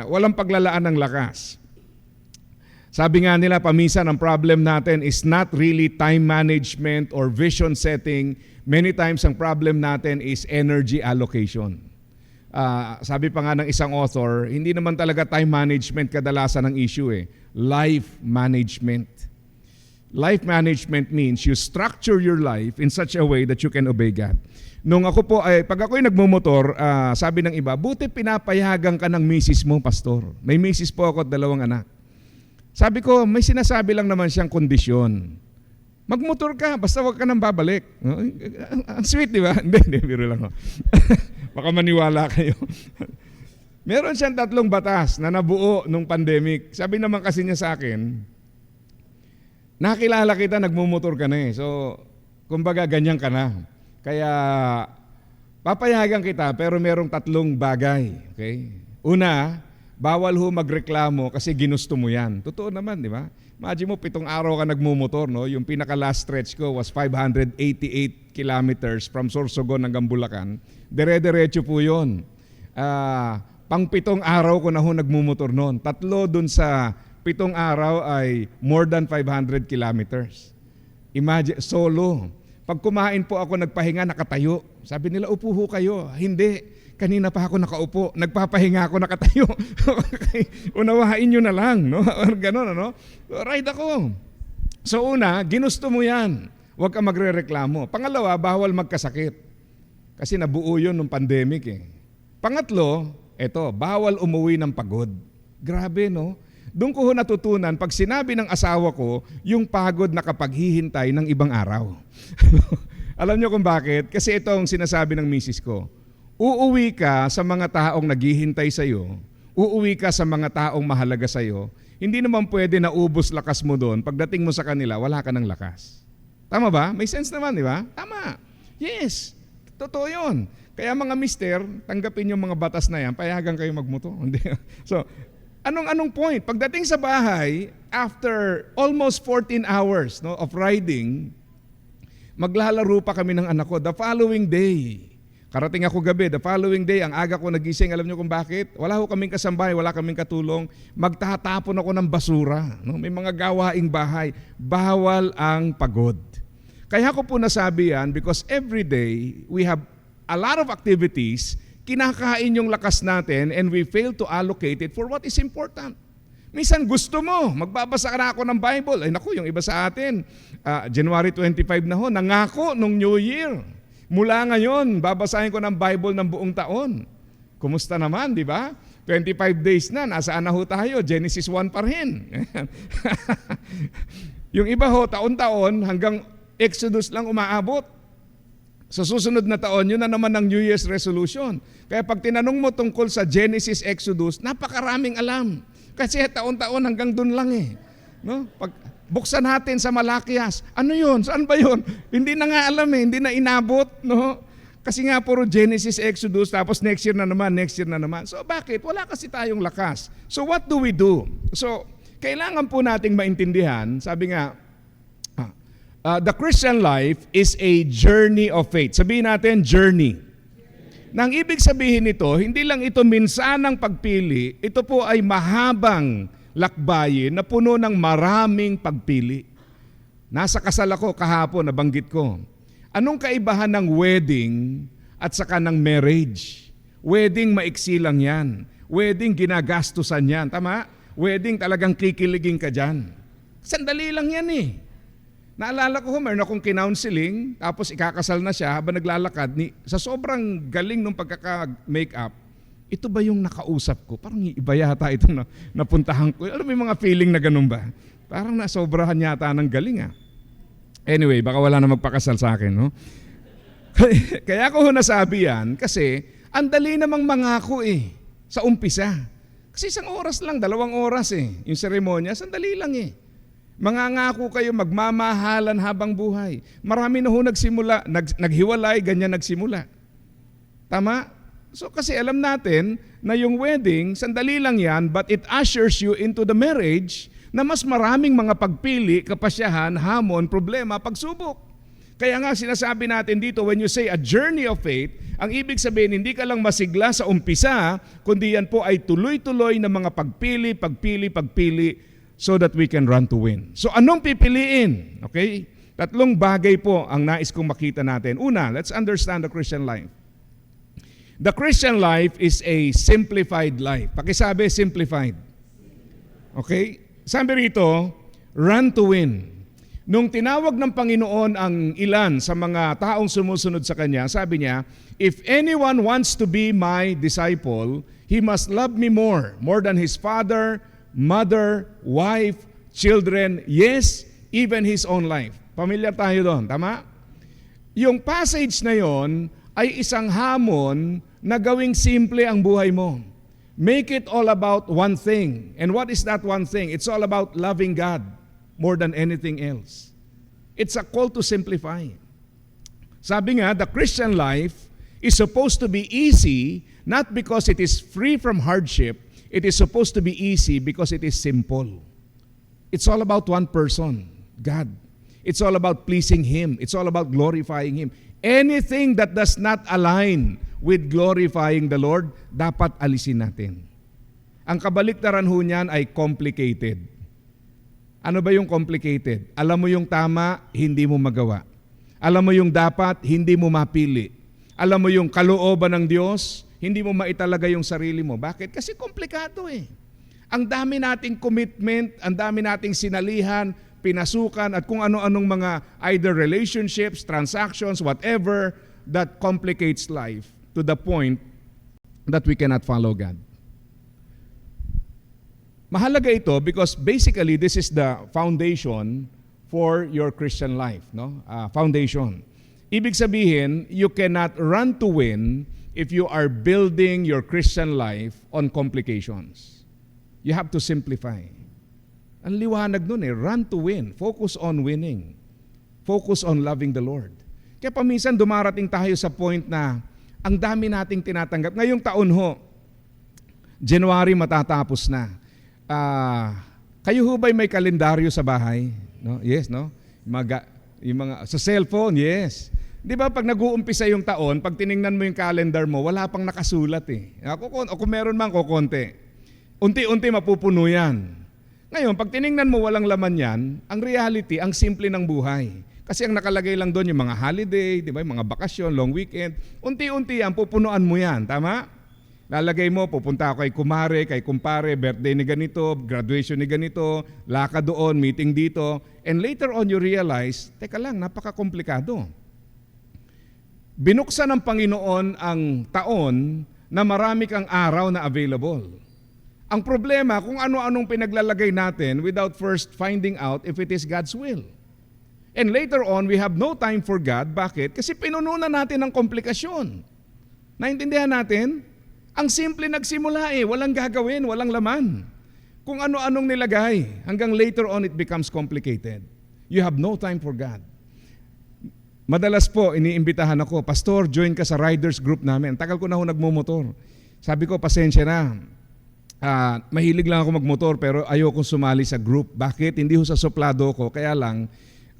Speaker 5: Walang paglalaan ng lakas. Sabi nga nila, paminsan ang problem natin is not really time management or vision setting. Many times ang problem natin is energy allocation. Sabi pa nga ng isang author, hindi naman talaga time management kadalasan ng issue Life management. Life management means you structure your life in such a way that you can obey God. Nung ako po, pag ako'y nagmumotor, sabi ng iba, buti pinapayagan ka ng misis mo, pastor. May misis po ako at 2 anak. Sabi ko, may sinasabi lang naman siyang kondisyon. Magmotor ka, basta wag ka nang babalik. Ang sweet, di ba? Hindi, biro lang. Baka maniwala kayo. Meron siyang 3 batas na nabuo nung pandemic. Sabi naman kasi niya sa akin, nakilala kita, nagmumotor ka na So, kumbaga ganyan ka na. Kaya, papayagan kita pero merong 3 bagay. Okay? Una, bawal ho magreklamo kasi ginusto mo yan. Totoo naman, di ba? Imagine mo, 7 araw ka nagmumotor, no? Yung pinaka-last stretch ko was 588 kilometers from Sorsogon hanggang Bulacan. Dire-diretso po yun. Pang 7 araw ko na ho nagmumotor noon. 3 dun sa 7 araw ay more than 500 kilometers. Imagine, solo. Pag kumain po ako, nagpahinga, nakatayo. Sabi nila, upo ho kayo. Hindi. Kanina pa ako nakaupo, nagpapahinga ako, nakatayo. Unawain nyo na lang, no? Ganon, ano? Right ako. So una, ginusto mo yan. Huwag ka magre-reklamo. Pangalawa, bawal magkasakit. Kasi nabuo yun nung pandemic Pangatlo, bawal umuwi ng pagod. Grabe, no?
Speaker 6: doon ko ho natutunan pag sinabi ng asawa ko yung pagod na kapaghihintay ng ibang araw. Alam niyo kung bakit? Kasi ito ang sinasabi ng misis ko. Uuwi ka sa mga taong naghihintay sa iyo, uuwi ka sa mga taong mahalaga sa iyo, hindi naman pwede na ubos lakas mo doon. Pagdating mo sa kanila, wala ka ng lakas. Tama ba? May sense naman, di ba? Tama. Yes. Totoo yun. Kaya mga mister, tanggapin yung mga batas na yan, payagan kayo magmoto. So, anong point? Pagdating sa bahay, after almost 14 hours of riding, maglalaro pa kami ng anak ko. The following day, karating ako gabi, the following day, ang aga ko nagising, alam niyo kung bakit? Wala ko kaming kasambahay, wala kaming katulong, magtatapon ako ng basura. May mga gawaing bahay, bawal ang pagod. Kaya ko po nasabi yan because every day, we have a lot of activities, kinakain yung lakas natin and we fail to allocate it for what is important. Minsan gusto mo, magbabasa na ako ng Bible. Ay naku, yung iba sa atin, January 25 na ho, nangako nung New Year. Mula ngayon, babasahin ko ng Bible ng buong taon. Kumusta naman, di ba? 25 days na, nasaan na ho tayo? Genesis 1 pa rin. Yung iba ho, taon-taon, hanggang Exodus lang umaabot. Sa susunod na taon, yun na naman ang New Year's resolution. Kaya pag tinanong mo tungkol sa Genesis, Exodus, napakaraming alam. Kasi taon-taon hanggang dun lang eh. No? Pag buksan natin sa Malakias, ano yun? Saan ba yun? Hindi na nga alam eh, hindi na inabot. No? Kasi nga puro Genesis, Exodus, tapos next year na naman. So bakit? Wala kasi tayong lakas. So what do we do? So kailangan po nating maintindihan, sabi nga, the Christian life is a journey of faith. Sabihin natin, journey. Nang ibig sabihin nito, hindi lang ito minsanang pagpili, ito po ay mahabang lakbayin na puno ng maraming pagpili. Nasa kasal ako kahapon, nabanggit ko. Anong kaibahan ng wedding at saka ng marriage? Wedding maiksi lang yan. Wedding ginagastusan yan. Tama? Wedding talagang kikiligin ka dyan. Sandali lang yan eh. Naalala ko, meron akong kinounseling, tapos ikakasal na siya habang naglalakad. Sa sobrang galing ng pagkaka-makeup, ito ba yung nakausap ko? Parang iba yata itong napuntahan ko. Alam mo yung mga feeling na ganun ba? Parang nasobrahan yata ng galing ah. Anyway, baka wala na magpakasal sa akin, no? Kaya ko nasabi yan, kasi ang dali namang mangako eh, sa umpisa. Kasi 1 oras lang, 2 oras eh, yung seremonya, sandali lang eh. Mangangako kayo, magmamahalan habang buhay. Marami na ho nagsimula, naghiwalay, ganyan nagsimula. Tama? So kasi alam natin na yung wedding, sandali lang yan, but it ushers you into the marriage na mas maraming mga pagpili, kapasyahan, hamon, problema, pagsubok. Kaya nga sinasabi natin dito, when you say a journey of faith, ang ibig sabihin hindi ka lang masigla sa umpisa, kundi yan po ay tuloy-tuloy na mga pagpili, so that we can run to win. So anong pipiliin? Okay? 3 bagay po ang nais kong makita natin. Una, let's understand the Christian life. The Christian life is a simplified life. Pakisabi, simplified. Okay? Sabi rito, run to win. Nung tinawag ng Panginoon ang ilan sa mga taong sumusunod sa Kanya, sabi niya, if anyone wants to be my disciple, he must love me more than his father, mother, wife, children, yes, even his own life. Pamilyar tayo doon, tama? Yung passage na yon ay isang hamon na gawing simple ang buhay mo. Make it all about one thing. And what is that one thing? It's all about loving God more than anything else. It's a call to simplify. Sabi nga, the Christian life is supposed to be easy, not because it is free from hardship. It is supposed to be easy because it is simple. It's all about one person, God. It's all about pleasing Him. It's all about glorifying Him. Anything that does not align with glorifying the Lord, dapat alisin natin. Ang kabaliktaran ho niyan ay complicated. Ano ba yung complicated? Alam mo yung tama, hindi mo magawa. Alam mo yung dapat, hindi mo mapili. Alam mo yung kalooban ng Diyos, hindi mo maitalaga yung sarili mo. Bakit? Kasi komplikado eh. Ang dami nating commitment, ang dami nating sinalihan, pinasukan, at kung ano-anong mga either relationships, transactions, whatever, that complicates life to the point that we cannot follow God. Mahalaga ito because basically this is the foundation for your Christian life, no? Foundation. Ibig sabihin, you cannot run to win if you are building your Christian life on complications. You have to simplify. Ang liwanag nun run to win. Focus on winning. Focus on loving the Lord. Kaya paminsan dumarating tayo sa point na ang dami nating tinatanggap. Ngayong taon ho, January matatapos na. Kayo ho ba'y may kalendaryo sa bahay? No? Yes, no? Yung mga, sa cellphone, yes. Di ba pag nag-uumpisa yung taon, pag tiningnan mo yung calendar mo, wala pang nakasulat eh. O kung meron man, kukonti. Unti-unti mapupuno yan. Ngayon, pag tiningnan mo walang laman yan, ang reality, ang simple ng buhay. Kasi ang nakalagay lang doon yung mga holiday, di ba? Yung mga bakasyon, long weekend. Unti-unti yan, pupunuan mo yan. Tama? Lalagay mo, pupunta ako kay kumare, kay kumpare, birthday ni ganito, graduation ni ganito, lakad doon, meeting dito. And later on you realize, teka lang, napaka-komplikado. Binuksan ng Panginoon ang taon na marami kang araw na available. Ang problema, kung ano-anong pinaglalagay natin without first finding out if it is God's will. And later on, we have no time for God. Bakit? Kasi pinuno na natin ng komplikasyon. Naintindihan natin? Ang simple nagsimula walang gagawin, walang laman. Kung ano-anong nilagay, hanggang later on it becomes complicated. You have no time for God. Madalas po, iniimbitahan ako, Pastor, join ka sa riders group namin. Tagal ko na ho nagmumotor. Sabi ko, pasensya na. Mahilig lang ako magmotor pero ayokong sumali sa group. Bakit? Hindi ho sa suplado ko. Kaya lang,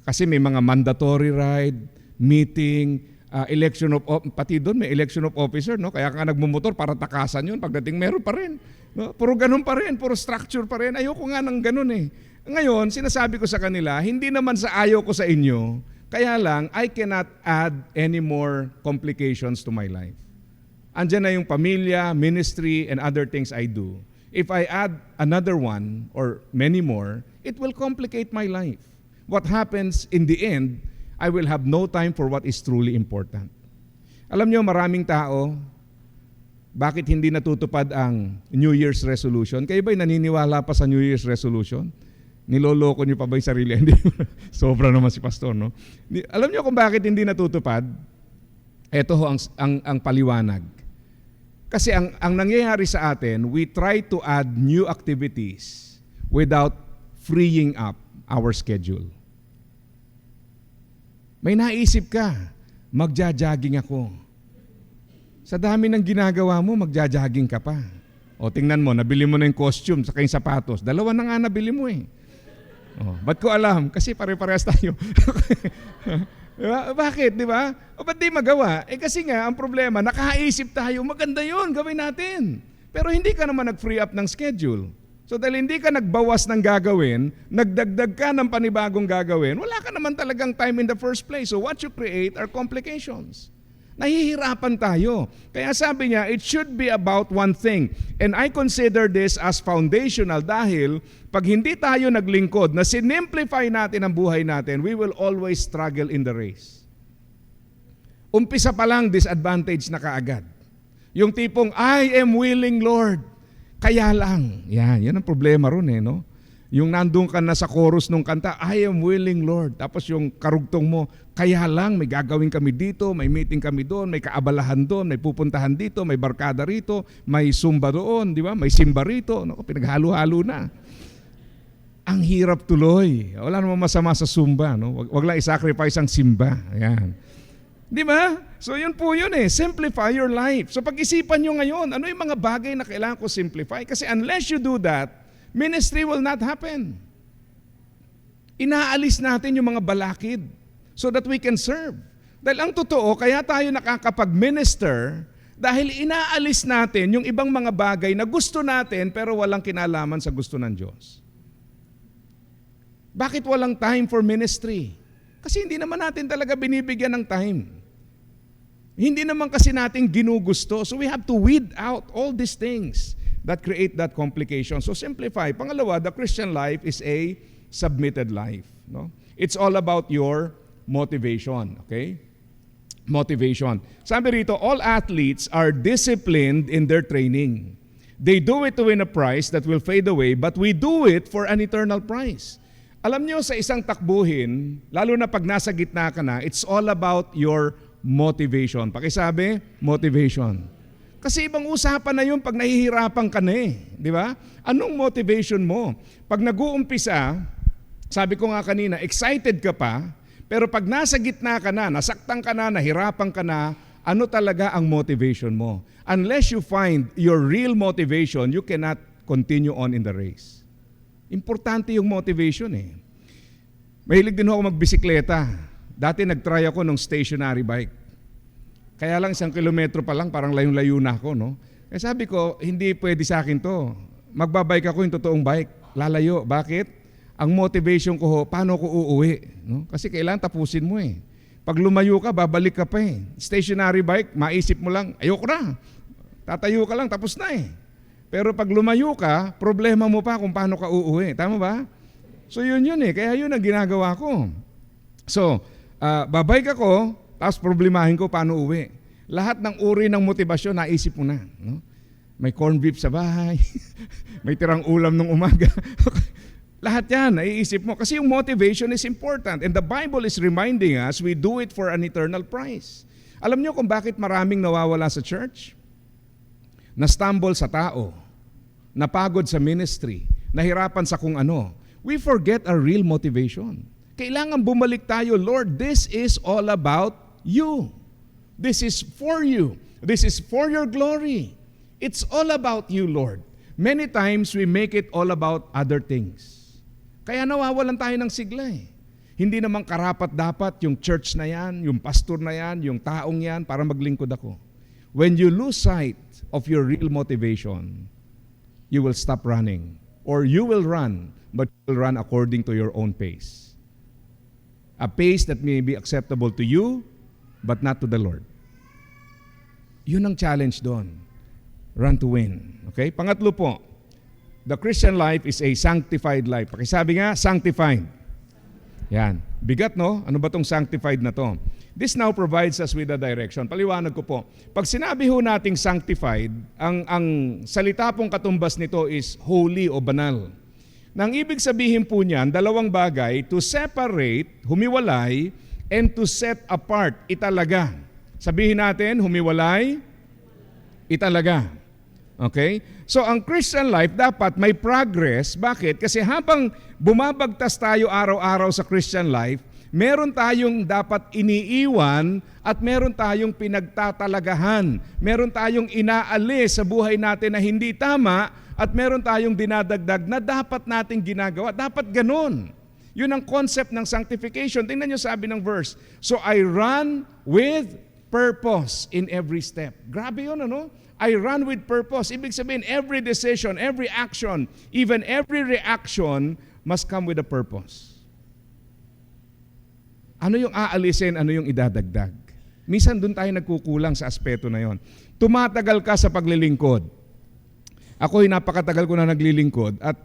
Speaker 6: kasi may mga mandatory ride, meeting, election of pati doon may election of officer, no? Kaya ka nagmumotor para takasan yun. Pagdating meron pa rin. No? Puro ganun pa rin, puro structure pa rin. Ayoko nga ng ganun eh. Ngayon, sinasabi ko sa kanila, hindi naman sa ayaw ko sa inyo, kaya lang, I cannot add any more complications to my life. Andiyan na yung pamilya, ministry, and other things I do. If I add another one or many more, it will complicate my life. What happens in the end, I will have no time for what is truly important. Alam nyo, maraming tao, bakit hindi natutupad ang New Year's resolution? Kayo ba'y naniniwala pa sa New Year's resolution? Niloloko nyo pa ba'y sarili? Hindi. Sobra naman si Pastor, no? Alam nyo kung bakit hindi natutupad? Ito ho ang paliwanag. Kasi ang nangyayari sa atin, we try to add new activities without freeing up our schedule. May naisip ka, magja-jogging ako. Sa dami ng ginagawa mo, magja-jogging ka pa. O tingnan mo, nabili mo na yung costume saka yung sapatos. Dalawa na nga nabili mo eh. O, ba't ko alam? Kasi pare-parehas tayo. Diba? Bakit, di ba? O ba't di magawa? Kasi nga, ang problema, nakaisip tayo, maganda yun, gawin natin. Pero hindi ka naman nag-free up ng schedule. So dahil hindi ka nagbawas ng gagawin, nagdagdag ka ng panibagong gagawin, wala ka naman talagang time in the first place. So what you create are complications. Nahihirapan tayo. Kaya sabi niya, it should be about one thing. And I consider this as foundational dahil pag hindi tayo naglingkod, na sinimplify natin ang buhay natin, we will always struggle in the race. Umpisa pa lang, disadvantage na kaagad. Yung tipong, I am willing, Lord. Kaya lang. Yan ang problema ron no? Yung nandun ka na sa chorus ng kanta, I am willing, Lord. Tapos yung karugtong mo, kaya lang, may gagawin kami dito, may meeting kami doon, may kaabalahan doon, may pupuntahan dito, may barkada rito, may zumba doon, di ba? May simba rito. No? Pinaghalo-halo na. Ang hirap tuloy. Wala namang masama sa zumba. No? Wag lang i-sacrifice ang simba. Ayan. Di ba? So yun po yun simplify your life. So pag-isipan nyo ngayon, ano yung mga bagay na kailangan ko simplify? Kasi unless you do that, ministry will not happen. Inaalis natin yung mga balakid so that we can serve. Dahil ang totoo, kaya tayo nakakapag-minister dahil inaalis natin yung ibang mga bagay na gusto natin pero walang kinalaman sa gusto ng Diyos. Bakit walang time for ministry? Kasi hindi naman natin talaga binibigyan ng time. Hindi naman kasi natin ginugusto. So we have to weed out all these things that create that complication. So simplify. Pangalawa, the Christian life is a submitted life. No? It's all about your motivation. Okay? Motivation. Sabi rito, all athletes are disciplined in their training. They do it to win a prize that will fade away, but we do it for an eternal prize. Alam nyo, sa isang takbuhin, lalo na pag nasa gitna ka na, it's all about your motivation. Pakisabi, motivation. Kasi ibang usapan na yun pag nahihirapan ka na eh. Di ba? Anong motivation mo? Pag nag-uumpisa, sabi ko nga kanina, excited ka pa, pero pag nasa gitna ka na, nasaktan ka na, nahirapan ka na, ano talaga ang motivation mo? Unless you find your real motivation, you cannot continue on in the race. Importante yung motivation eh. Mahilig din ako magbisikleta. Dati nag-try ako ng stationary bike. Kaya lang 1 kilometro pa lang, parang layong-layo na ako, no? Kaya sabi ko, hindi pwede sa akin to. Magbabike ako yung totoong bike. Lalayo. Bakit? Ang motivation ko ho, paano ko uuwi? No? Kasi kailangan tapusin mo eh. Pag lumayo ka, babalik ka pa eh. Stationary bike, maisip mo lang, ayoko na. Tatayo ka lang, tapos na eh. Pero pag lumayo ka, problema mo pa kung paano ka uuwi. Tama ba? So yun eh. Kaya yun ang ginagawa ko. So, babike ako, tapos problemahin ko paano uwi. Lahat ng uri ng motibasyon, naisip mo na. No? May corned beef sa bahay, may tirang ulam ng umaga. Lahat yan, naiisip mo. Kasi yung motivation is important. And the Bible is reminding us, we do it for an eternal prize. Alam niyo kung bakit maraming nawawala sa church? Na-stumble sa tao, napagod sa ministry, nahirapan sa kung ano. We forget our real motivation. Kailangan bumalik tayo, Lord, this is all about you. This is for you. This is for your glory. It's all about you, Lord. Many times we make it all about other things. Kaya nawawalan tayo ng sigla eh. Hindi naman karapat-dapat yung church na yan, yung pastor na yan, yung taong yan para maglingkod ako. When you lose sight of your real motivation, you will stop running. Or you will run, but you will run according to your own pace. A pace that may be acceptable to you, but not to the Lord. Yun ang challenge doon. Run to win. Okay? Pangatlo po, the Christian life is a sanctified life. Pakisabi nga, sanctified. Yan. Bigat, no? Ano ba tong sanctified na to? This now provides us with a direction. Paliwanag ko po. Pag sinabi ho nating sanctified, ang salita pong katumbas nito is holy o banal. Nang ibig sabihin po niyan, dalawang bagay, to separate, humiwalay, and to set apart, italaga. Sabihin natin, humiwalay, italaga. Okay? So ang Christian life dapat may progress. Bakit? Kasi habang bumabagtas tayo araw-araw sa Christian life, meron tayong dapat iniiwan at meron tayong pinagtatalagahan. Meron tayong inaalis sa buhay natin na hindi tama at meron tayong dinadagdag na dapat nating ginagawa. Dapat ganun. Yun ang concept ng sanctification. Tingnan nyo sabi ng verse. So I run with purpose in every step. Grabe yun, ano? I run with purpose. Ibig sabihin, every decision, every action, even every reaction must come with a purpose. Ano yung aalisin, ano yung idadagdag? Minsan doon tayo nagkukulang sa aspeto na yon. Tumatagal ka sa paglilingkod. Ako'y napakatagal ko na naglilingkod at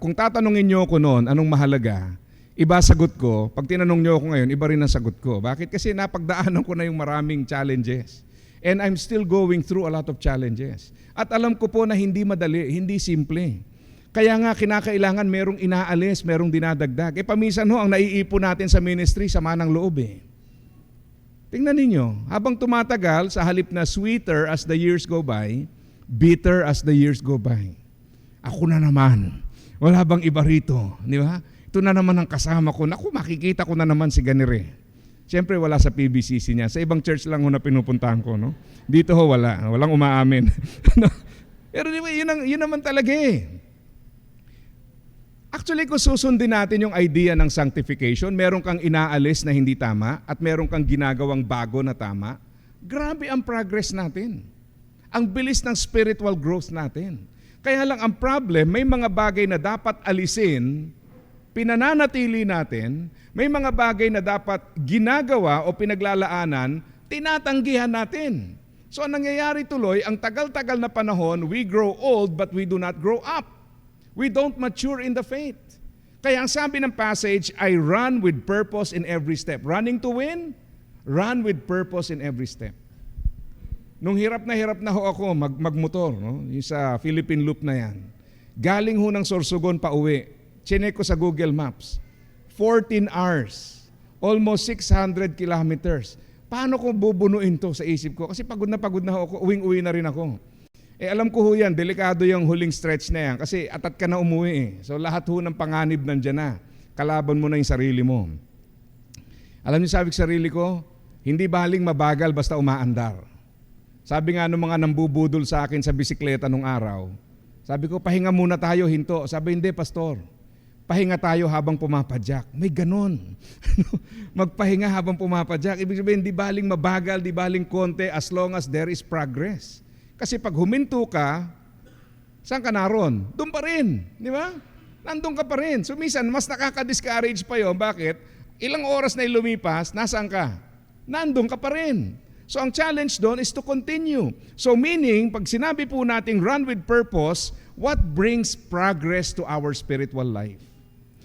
Speaker 6: kung tatanungin niyo ako noon, anong mahalaga, iba sagot ko. Pag tinanong niyo ako ngayon, iba rin ang sagot ko. Bakit? Kasi napagdaanan ko na yung maraming challenges. And I'm still going through a lot of challenges. At alam ko po na hindi madali, hindi simple. Kaya nga kinakailangan merong inaalis, merong dinadagdag. Paminsan ho, ang naiipon natin sa ministry, sama ng loob eh. Tingnan ninyo, habang tumatagal, sa halip na sweeter as the years go by, bitter as the years go by. Ako na naman. Wala bang iba rito? Di ba? Ito na naman ang kasama ko. Naku, makikita ko na naman si ganire. Siyempre wala sa PBCC niya. Sa ibang church lang ho na pinupuntahan ko. No? Dito ho wala. Walang umaamin. Pero di ba, yun naman talaga eh. Actually, kung susundin natin yung idea ng sanctification, meron kang inaalis na hindi tama at meron kang ginagawang bago na tama, grabe ang progress natin. Ang bilis ng spiritual growth natin. Kaya lang ang problem, may mga bagay na dapat alisin, pinananatili natin, may mga bagay na dapat ginagawa o pinaglalaanan, tinatanggihan natin. So ang nangyayari tuloy, ang tagal-tagal na panahon, we grow old but we do not grow up. We don't mature in the faith. Kaya ang sabi ng passage, I run with purpose in every step. Running to win, run with purpose in every step. Nung hirap na ho ako magmotor, no? Yung sa Philippine Loop na yan. Galing ho ng Sorsogon pa uwi. Chinek ko sa Google Maps. 14 hours. Almost 600 kilometers. Paano ko bubunuin to sa isip ko? Kasi pagod na ho ako. Uwing-uwi na rin ako. Alam ko ho yan, delikado yung huling stretch na yan. Kasi atat ka na umuwi eh. So lahat ho ng panganib nandyan na. Kalaban mo na yung sarili mo. Alam niyo sabi ko sa sarili ko, hindi baling mabagal basta umaandar. Sabi nga ng mga nambubudol sa akin sa bisikleta nung araw, sabi ko, pahinga muna tayo, hinto. Sabi, hindi, pastor. Pahinga tayo habang pumapadyak. May ganon. Magpahinga habang pumapadyak. Ibig sabihin, di baling mabagal, di baling konti, as long as there is progress. Kasi pag huminto ka, saan ka naroon? Doon pa rin. Di ba? Nandun ka pa rin. So, minsan, mas nakaka-discourage pa yun. Bakit? Ilang oras na lumipas, nasaan ka? Nandun ka pa rin. So ang challenge doon is to continue. So meaning, pag sinabi po nating run with purpose, what brings progress to our spiritual life?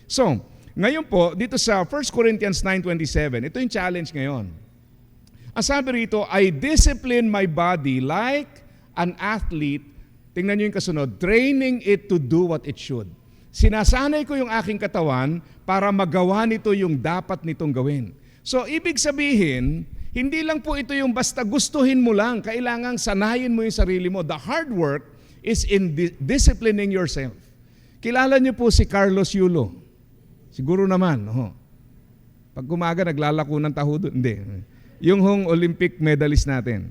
Speaker 6: So, ngayon po, dito sa 1 Corinthians 9:27, ito yung challenge ngayon. Ang sabi rito, I discipline my body like an athlete, tingnan nyo yung kasunod, training it to do what it should. Sinasanay ko yung aking katawan para magawa nito yung dapat nitong gawin. So, ibig sabihin, hindi lang po ito yung basta gustuhin mo lang, kailangang sanayin mo yung sarili mo. The hard work is in disciplining yourself. Kilala niyo po si Carlos Yulo. Siguro naman. Pag umaga, naglalako ng taho doon. Hindi. Yung hong Olympic medalist natin.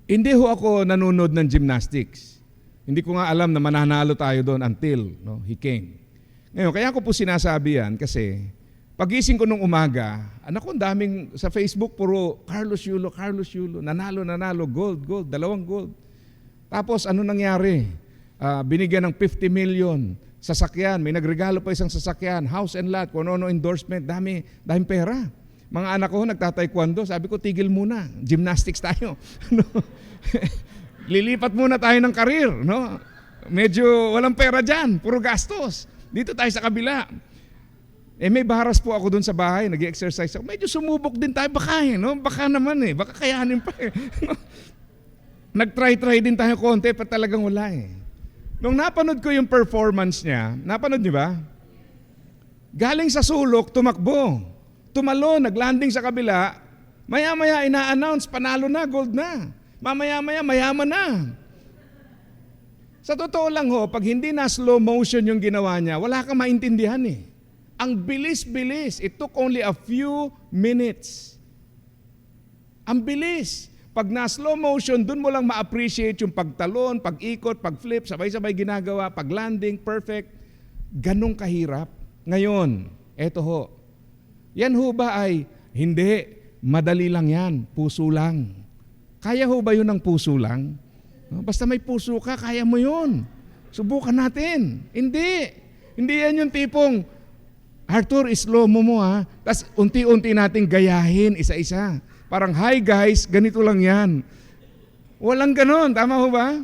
Speaker 6: Hindi ho ako nanonood ng gymnastics. Hindi ko nga alam na mananalo tayo doon until he came. Ngayon, kaya ko po sinasabi yan kasi pagising ko nung umaga, anak ko, daming sa Facebook, puro Carlos Yulo, nanalo, gold, 2 gold. Tapos ano nangyari? Binigyan ng 50 million, sasakyan, may nagregalo pa isang sasakyan, house and lot, kung ano endorsement, daming pera. Mga anak ko nagtataekwondo, sabi ko, tigil muna, gymnastics tayo. Lilipat muna tayo ng karir. No? Medyo walang pera dyan, puro gastos. Dito tayo sa kabila. May baras po ako doon sa bahay, nag-exercise ako. Medyo sumubok din tayo, baka baka naman baka kayanin pa Nag-try din tayo konti, pa talagang wala Nung napanood ko yung performance niya, napanood niyo ba? Galing sa sulok, tumakbo. Tumalon, naglanding sa kabila, maya-maya ina-announce, panalo na, gold na. Mamaya-maya, mayaman na. Sa totoo lang pag hindi na slow motion yung ginawa niya, wala kang maintindihan Ang bilis-bilis. It took only a few minutes. Ang bilis. Pag na-slow motion, dun mo lang ma-appreciate yung pagtalon, pag-ikot, pag-flip, sabay-sabay ginagawa, pag-landing, perfect. Ganong kahirap. Ngayon, eto Yan ba ay, hindi, madali lang yan, puso lang. Kaya ba yun ng puso lang? Basta may puso ka, kaya mo yun. Subukan natin. Hindi. Hindi yan yung tipong, Arthur, slow mo Tapos unti-unti nating gayahin isa-isa. Parang, hi guys, ganito lang yan. Walang ganon, tama ba?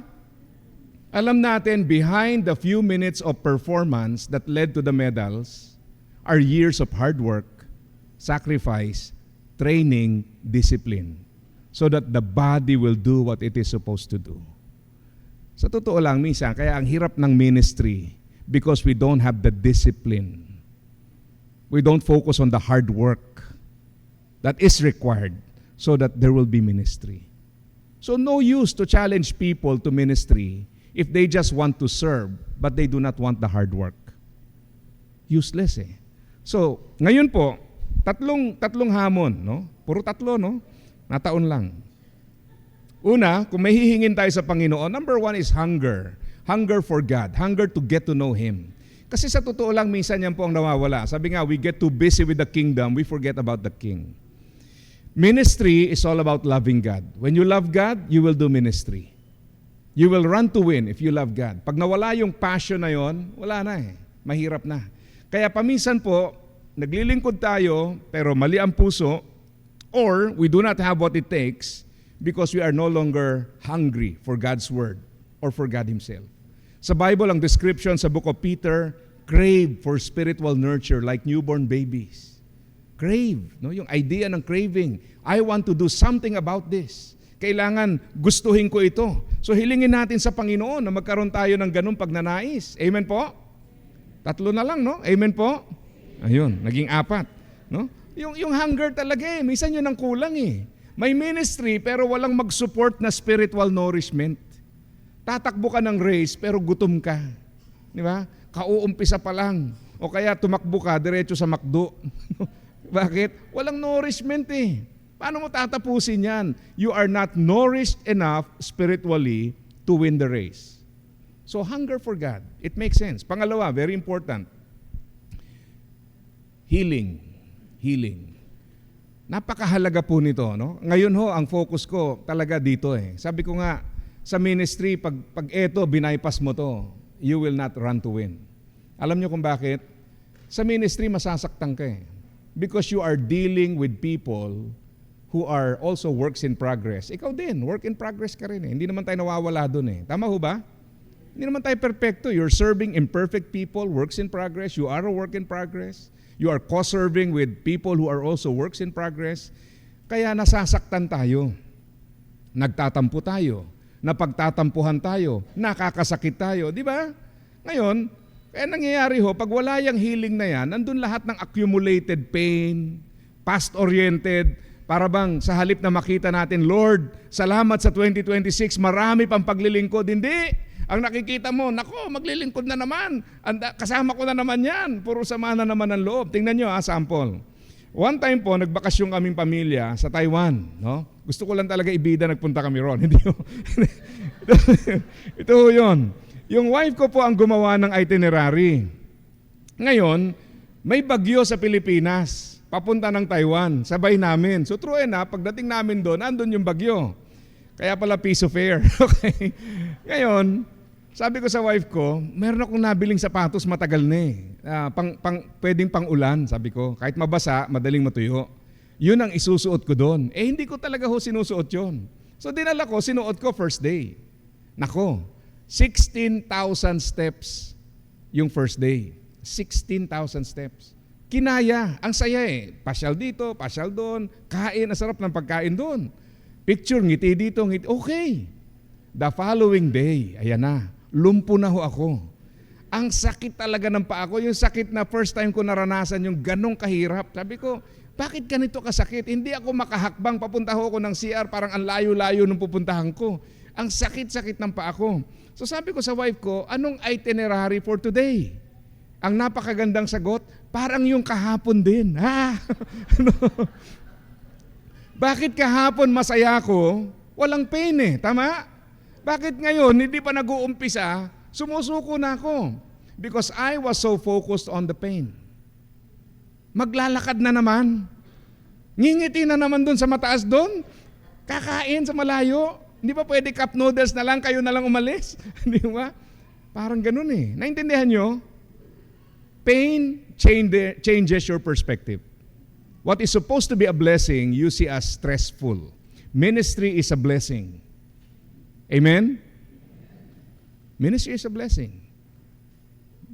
Speaker 6: Alam natin, behind the few minutes of performance that led to the medals are years of hard work, sacrifice, training, discipline, so that the body will do what it is supposed to do. Sa totoo lang, minsan, kaya ang hirap ng ministry because we don't have the discipline. We don't focus on the hard work that is required so that there will be ministry. So no use to challenge people to ministry if they just want to serve but they do not want the hard work. Useless So, ngayon po, tatlong hamon, Puro tatlo, Nataon lang. Una, kung may hihingin tayo sa Panginoon, number 1 is hunger. Hunger for God. Hunger to get to know Him. Kasi sa totoo lang, minsan yan po ang nawawala. Sabi nga, we get too busy with the kingdom, we forget about the King. Ministry is all about loving God. When you love God, you will do ministry. You will run to win if you love God. Pag nawala yung passion na yon, wala na Mahirap na. Kaya paminsan po, naglilingkod tayo, pero mali ang puso, or we do not have what it takes because we are no longer hungry for God's Word or for God Himself. Sa Bible, ang description sa book of Peter, crave for spiritual nurture like newborn babies. Crave, yung idea ng craving. I want to do something about this. kailangan gustuhin ko ito. So hilingin natin sa Panginoon na magkaroon tayo ng ganung pagnanais. Amen po? 3 na lang, no? Amen po? Ayun, naging 4. No? Yung hunger talaga minsan yun ang kulang May ministry pero walang mag-support na spiritual nourishment. Tatakbo ka ng race pero gutom ka. Di ba? Kauumpisa pa lang. O kaya tumakbo ka diretso sa McDo. Bakit? Walang nourishment Paano mo tatapusin yan? You are not nourished enough spiritually to win the race. So hunger for God. It makes sense. Pangalawa, very important. Healing. Healing. Napakahalaga po nito. No? Ngayon ang focus ko talaga dito Sabi ko nga, sa ministry, pag eto, binaypass mo to, you will not run to win. Alam niyo kung bakit? Sa ministry, masasaktan ka Because you are dealing with people who are also works in progress. Ikaw din, work in progress ka rin Hindi naman tayo nawawala doon Tama ho ba? Hindi naman tayo perfecto. You're serving imperfect people, works in progress. You are a work in progress. You are co-serving with people who are also works in progress. Kaya nasasaktan tayo. Nagtatampo tayo. Napagtatampuhan tayo. Nakakasakit tayo. Di ba? Ngayon, kaya nangyayari pag wala yung healing na yan, nandun lahat ng accumulated pain, past-oriented, para bang sa halip na makita natin, Lord, salamat sa 2026, marami pang paglilingkod. Hindi. Ang nakikita mo, nako, maglilingkod na naman. Kasama ko na naman yan. Puro sama na naman ang loob. Tingnan nyo sample. One time po, nagbakasyon kaming pamilya sa Taiwan. No? Gusto ko lang talaga ibida, nagpunta kami ron. Hindi Ito yun. Yung wife ko po ang gumawa ng itinerary. Ngayon, may bagyo sa Pilipinas. Papunta ng Taiwan, sabay namin. So true pagdating namin doon, andun yung bagyo. Kaya pala piso fare. Okay. Ngayon, sabi ko sa wife ko, meron akong nabiling sapatos matagal na pwedeng pang ulan, sabi ko. Kahit mabasa, madaling matuyo. Yun ang isusuot ko doon. Hindi ko talaga sinusuot yun. So dinala ko, sinuot ko first day. Nako, 16,000 steps yung first day. 16,000 steps. Kinaya, ang saya Pasyal dito, pasyal doon, kain, ang sarap ng pagkain doon. Picture, ngiti dito, ngiti. Okay. The following day, ayan na, lumpo na ako. Ang sakit talaga ng paa ko, yung sakit na first time ko naranasan, yung ganong kahirap. Sabi ko, bakit ganito kasakit? Hindi ako makahakbang, papunta ako ng CR, parang ang layo-layo nung pupuntahan ko. Ang sakit-sakit ng paa ko. So sabi ko sa wife ko, anong itinerary for today? Ang napakagandang sagot, parang yung kahapon din. Bakit kahapon masaya ko? Walang pain tama? Bakit ngayon, hindi pa nag-uumpisa, sumusuko na ako? Because I was so focused on the pain. Maglalakad na naman. Ngingiti na naman doon sa mataas doon. Kakain sa malayo. Hindi pa pwede cup noodles na lang, kayo na lang umalis? Di ba? Parang ganun Naintindihan nyo? Pain changes your perspective. What is supposed to be a blessing, you see as stressful. Ministry is a blessing. Amen? Ministry is a blessing.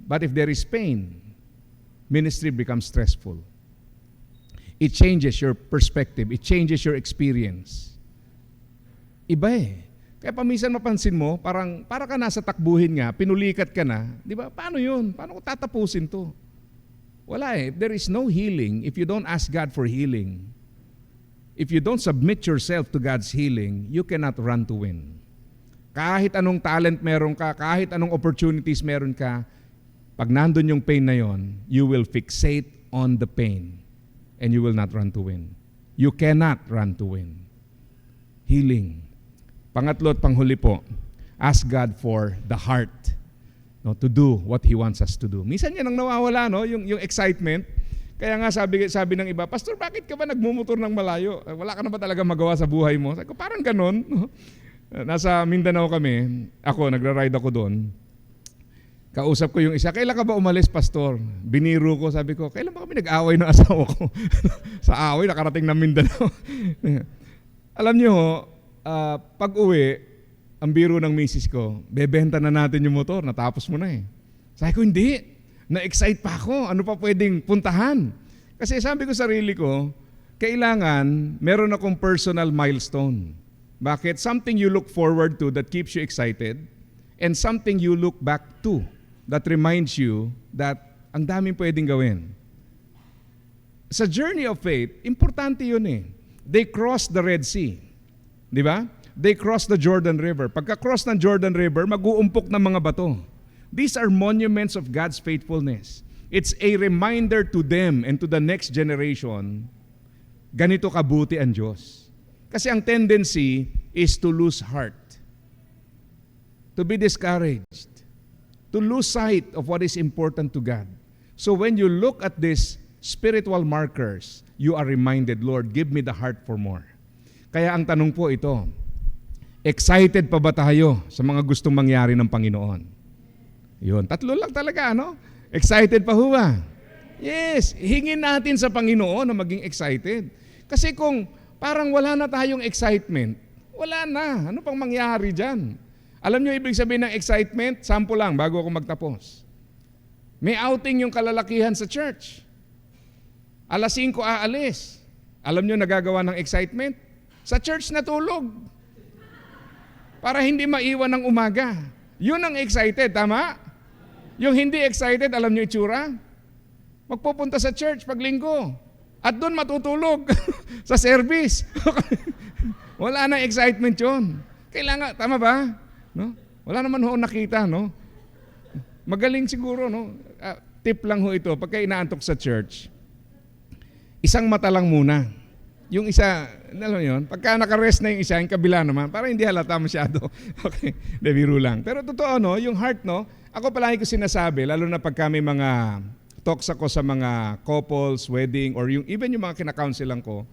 Speaker 6: But if there is pain, ministry becomes stressful. It changes your perspective. It changes your experience. Iba Kaya paminsan mapansin mo, para ka nasa takbuhin nga, pinulikat ka na, di ba? Paano yun? Paano ko tatapusin to? Wala There is no healing if you don't ask God for healing. If you don't submit yourself to God's healing, you cannot run to win. Kahit anong talent meron ka, kahit anong opportunities meron ka, pag nandun yung pain na yon, you will fixate on the pain and you will not run to win. You cannot run to win. Healing. Pangatlo at panghuli po, ask God for the heart to do what He wants us to do. Minsan yan ang nawawala, yung excitement. Kaya nga sabi ng iba, Pastor, bakit ka ba nagmumotor ng malayo? Wala ka na ba talaga magawa sa buhay mo? Sabi ko, parang ganon. Nasa Mindanao kami, nagra-ride ako doon. Kausap ko yung isa, kailan ka ba umalis, Pastor? Biniro ko, sabi ko, kailan ba kami nag-away ng asawa ko? Sa away, nakarating ng Mindanao. Alam niyo, pag uwi, ang biro ng misis ko, bebenta na natin yung motor, natapos mo na Sabi ko, hindi. Na-excite pa ako. Ano pa pwedeng puntahan? Kasi sabi ko sarili ko, kailangan meron akong personal milestone. Bakit? Something you look forward to that keeps you excited, and something you look back to that reminds you that ang daming pwedeng gawin. Sa journey of faith, importante yun eh. They crossed the Red Sea. Di ba? They crossed the Jordan River. Pagka-cross ng Jordan River, mag-uumpok ng mga bato. These are monuments of God's faithfulness. It's a reminder to them and to the next generation, ganito kabuti ang Diyos. Kasi ang tendency is to lose heart, to be discouraged, to lose sight of what is important to God. So when you look at these spiritual markers, you are reminded, Lord, give me the heart for more. Kaya ang tanong po ito, excited pa ba tayo sa mga gustong mangyari ng Panginoon? Yun, tatlo lang talaga, ano? Excited pa ho ba? Yes, hingin natin sa Panginoon na maging excited. Kasi kung parang wala na tayong excitement, wala na. Ano pang mangyari dyan? Alam nyo ibig sabihin ng excitement? Sample lang bago ako magtapos. May outing yung kalalakihan sa church. Alas 5 aalis. Alam nyo nagagawa ng excitement? Sa church natulog. Para hindi maiwan ng umaga. Yun ang excited, tama? Yung hindi excited, alam nyo itsura? Magpupunta sa church pag linggo. At doon matutulog sa service. Wala na excitement yun. Kailangan, tama ba? No? Wala naman ho nakita, no? Magaling siguro, no? Tip lang ho ito, pagka inaantok sa church, isang mata lang muna. Yung isa, alam mo yun, pagka nakarest na yung isa, yung kabila naman, para hindi halata masyado. Okay, biro lang. Pero totoo, no? Yung heart, no? Ako palagi ko sinasabi, lalo na pagka may mga talks ako sa mga couples, wedding, or yung, even yung mga kinakaunselan ko,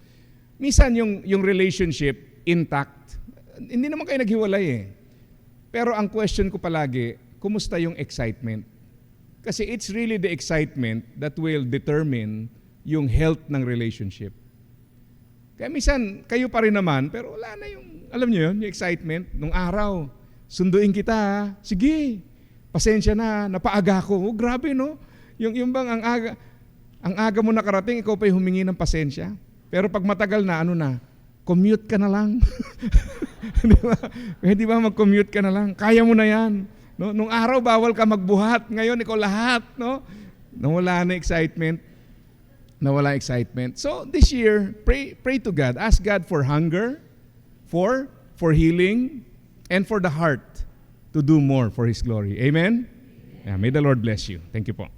Speaker 6: minsan yung relationship intact. Hindi naman kayo naghiwalay eh. Pero ang question ko palagi, kumusta yung excitement? Kasi it's really the excitement that will determine yung health ng relationship. Kaya minsan, kayo pa rin naman, pero wala na yung, alam niyo yun, yung excitement. Nung araw, sunduin kita, ha? Sige, pasensya na, napaaga ko. Oh, grabe, no? Yung bang ang aga mo nakarating, ikaw pa'y humingi ng pasensya. Pero pag matagal na, ano na, commute ka na lang. Di ba? Di ba mag-commute ka na lang? Kaya mo na yan. No? Nung araw, bawal ka magbuhat. Ngayon, ikaw lahat. No? Nawala na excitement. Nawala excitement. So, this year, pray to God. Ask God for hunger, for healing, and for the heart to do more for His glory. Amen? Yeah, may the Lord bless you. Thank you po.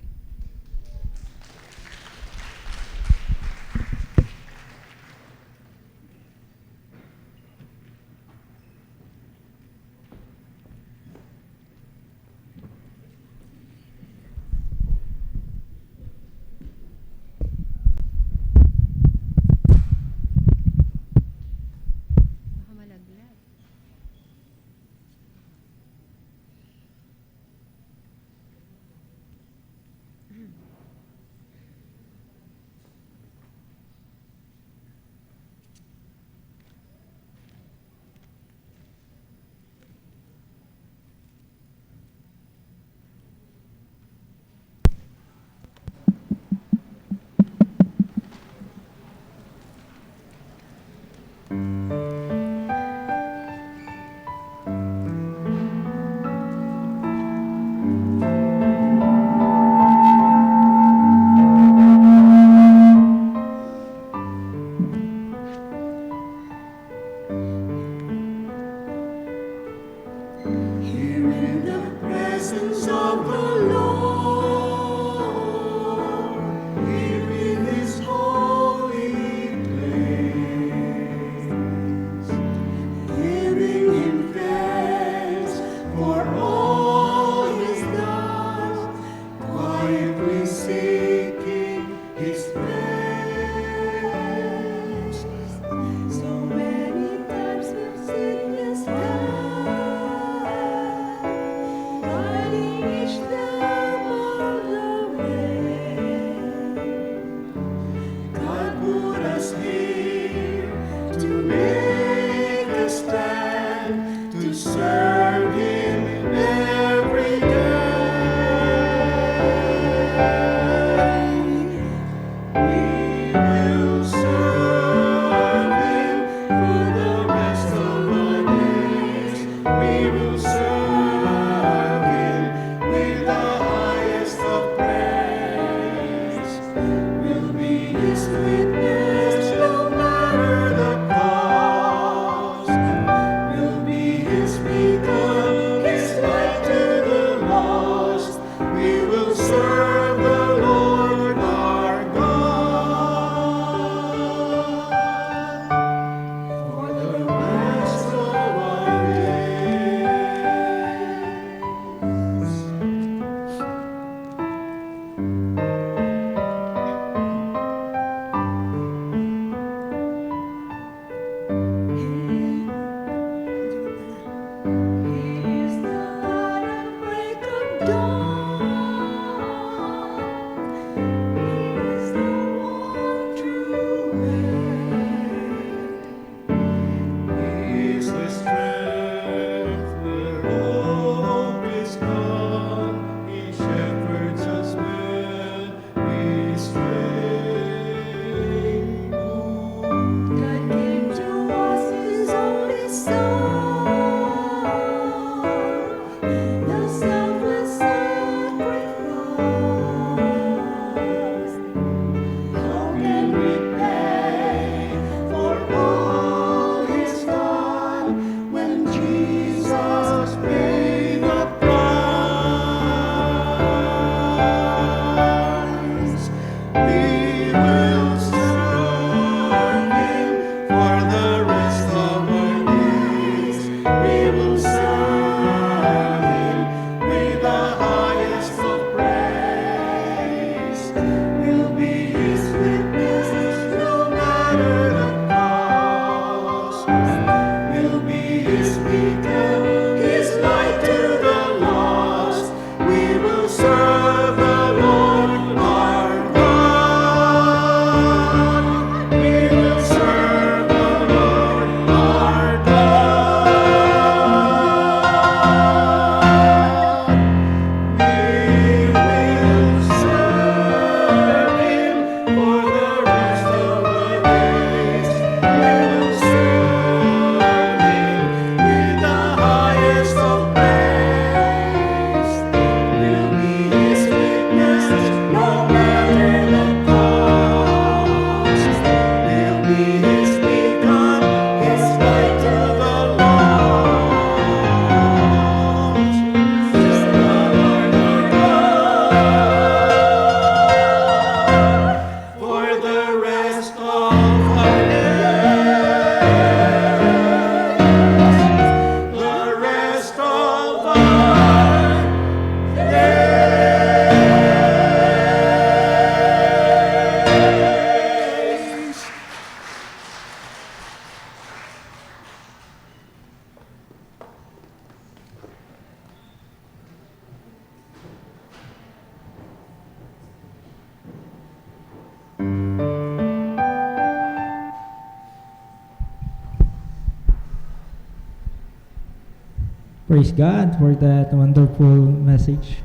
Speaker 1: Praise God for that wonderful message.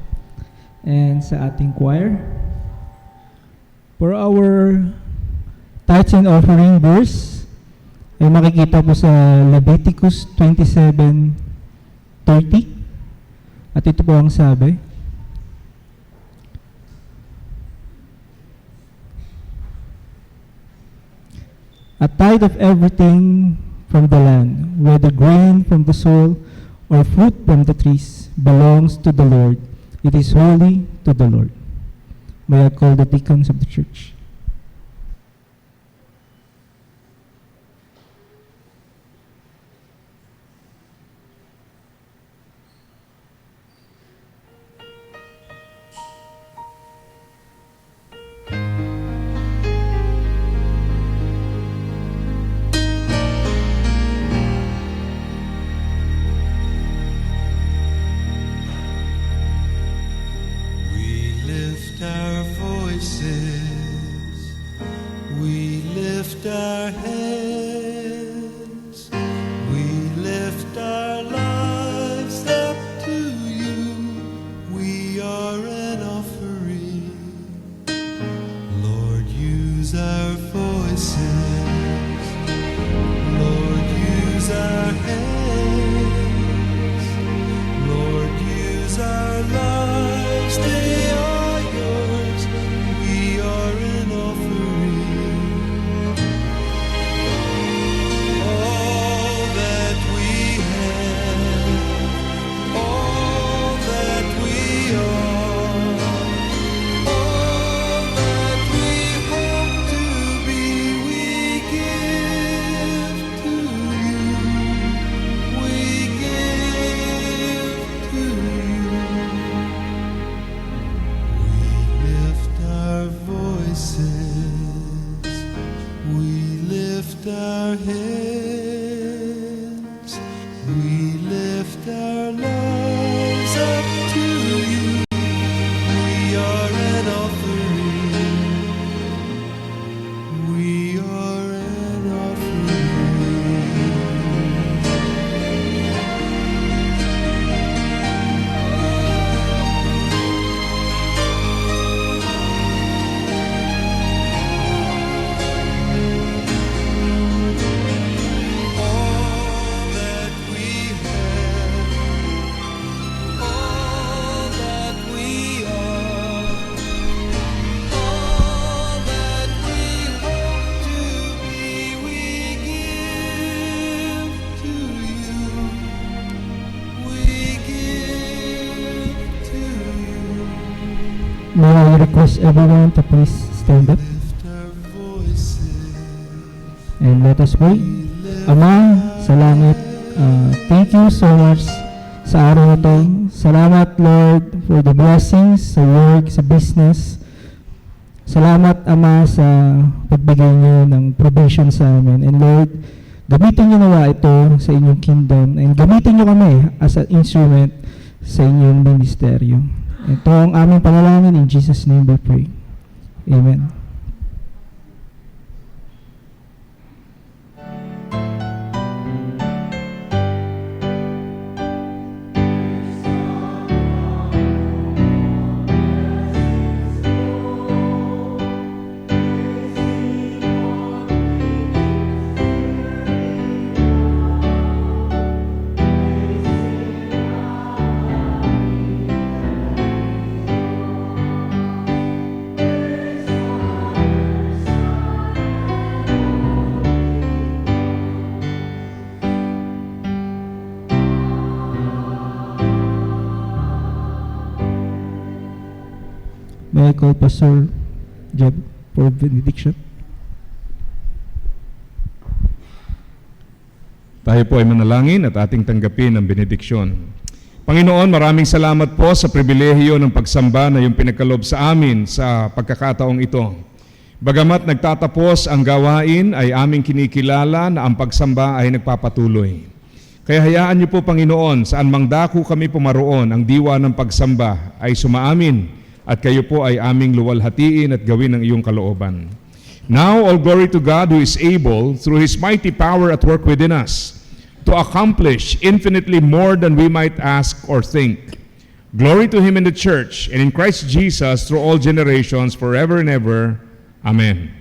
Speaker 1: And sa ating choir, for our tithes and offering verse, ay makikita po sa Leviticus 27:30. At ito po ang sabi, a tithe of everything from the land, whether grain from the soil or fruit from the trees, belongs to the Lord. It is holy to the Lord. May I call the deacons of the church.
Speaker 4: We lift our voices, we lift our hands, we lift our lives up to you. We are an offering. Lord, use our voices. Lord, use our hands. Lord, use our lives. They are yours. We are an offering. All that we have, all that we are, all that we hope to be, we give to you. We give to you. We lift our voices, we lift our hands, we lift our lives up to you. We are an offering. We are an offering. All that we have, all that we are, all that we hope to be, we give to you. We give to you.
Speaker 1: May I request everyone to please stand up
Speaker 4: Lift our voices.
Speaker 1: and let us pray. Ama, sa langit, thank you so much sa araw na to. Salamat, Lord, for the blessings sa work, sa business. Salamat, Ama, sa pagbigay niyo ng provision sa amin. And Lord, gamitin niyo nawa ito sa inyong kingdom and gamitin niyo kami as an instrument sa inyong ministeryo. Ito ang aming panalangin. In Jesus' name we pray. Amen. May I call Pastor Jeb for benediction?
Speaker 6: Tayo po ay manalangin at ating tanggapin ang benediksyon. Panginoon, maraming salamat po sa pribilehiyo ng pagsamba na yung pinagkaloob sa amin sa pagkakataong ito. Bagamat nagtatapos ang gawain, ay aming kinikilala na ang pagsamba ay nagpapatuloy. Kaya hayaan niyo po, Panginoon, saan mang dako kami pumaroon, ang diwa ng pagsamba ay sumaamin at kayo po ay aming luwalhatiin at gawin ang iyong kalooban. Now, all glory to God who is able, through His mighty power at work within us, to accomplish infinitely more than we might ask or think. Glory to Him in the church and in Christ Jesus through all generations, forever and ever. Amen.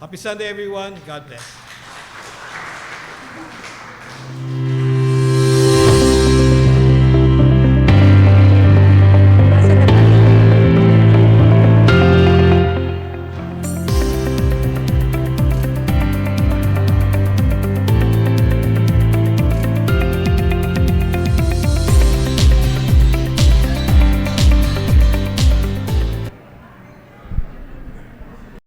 Speaker 2: Happy Sunday, everyone. God bless.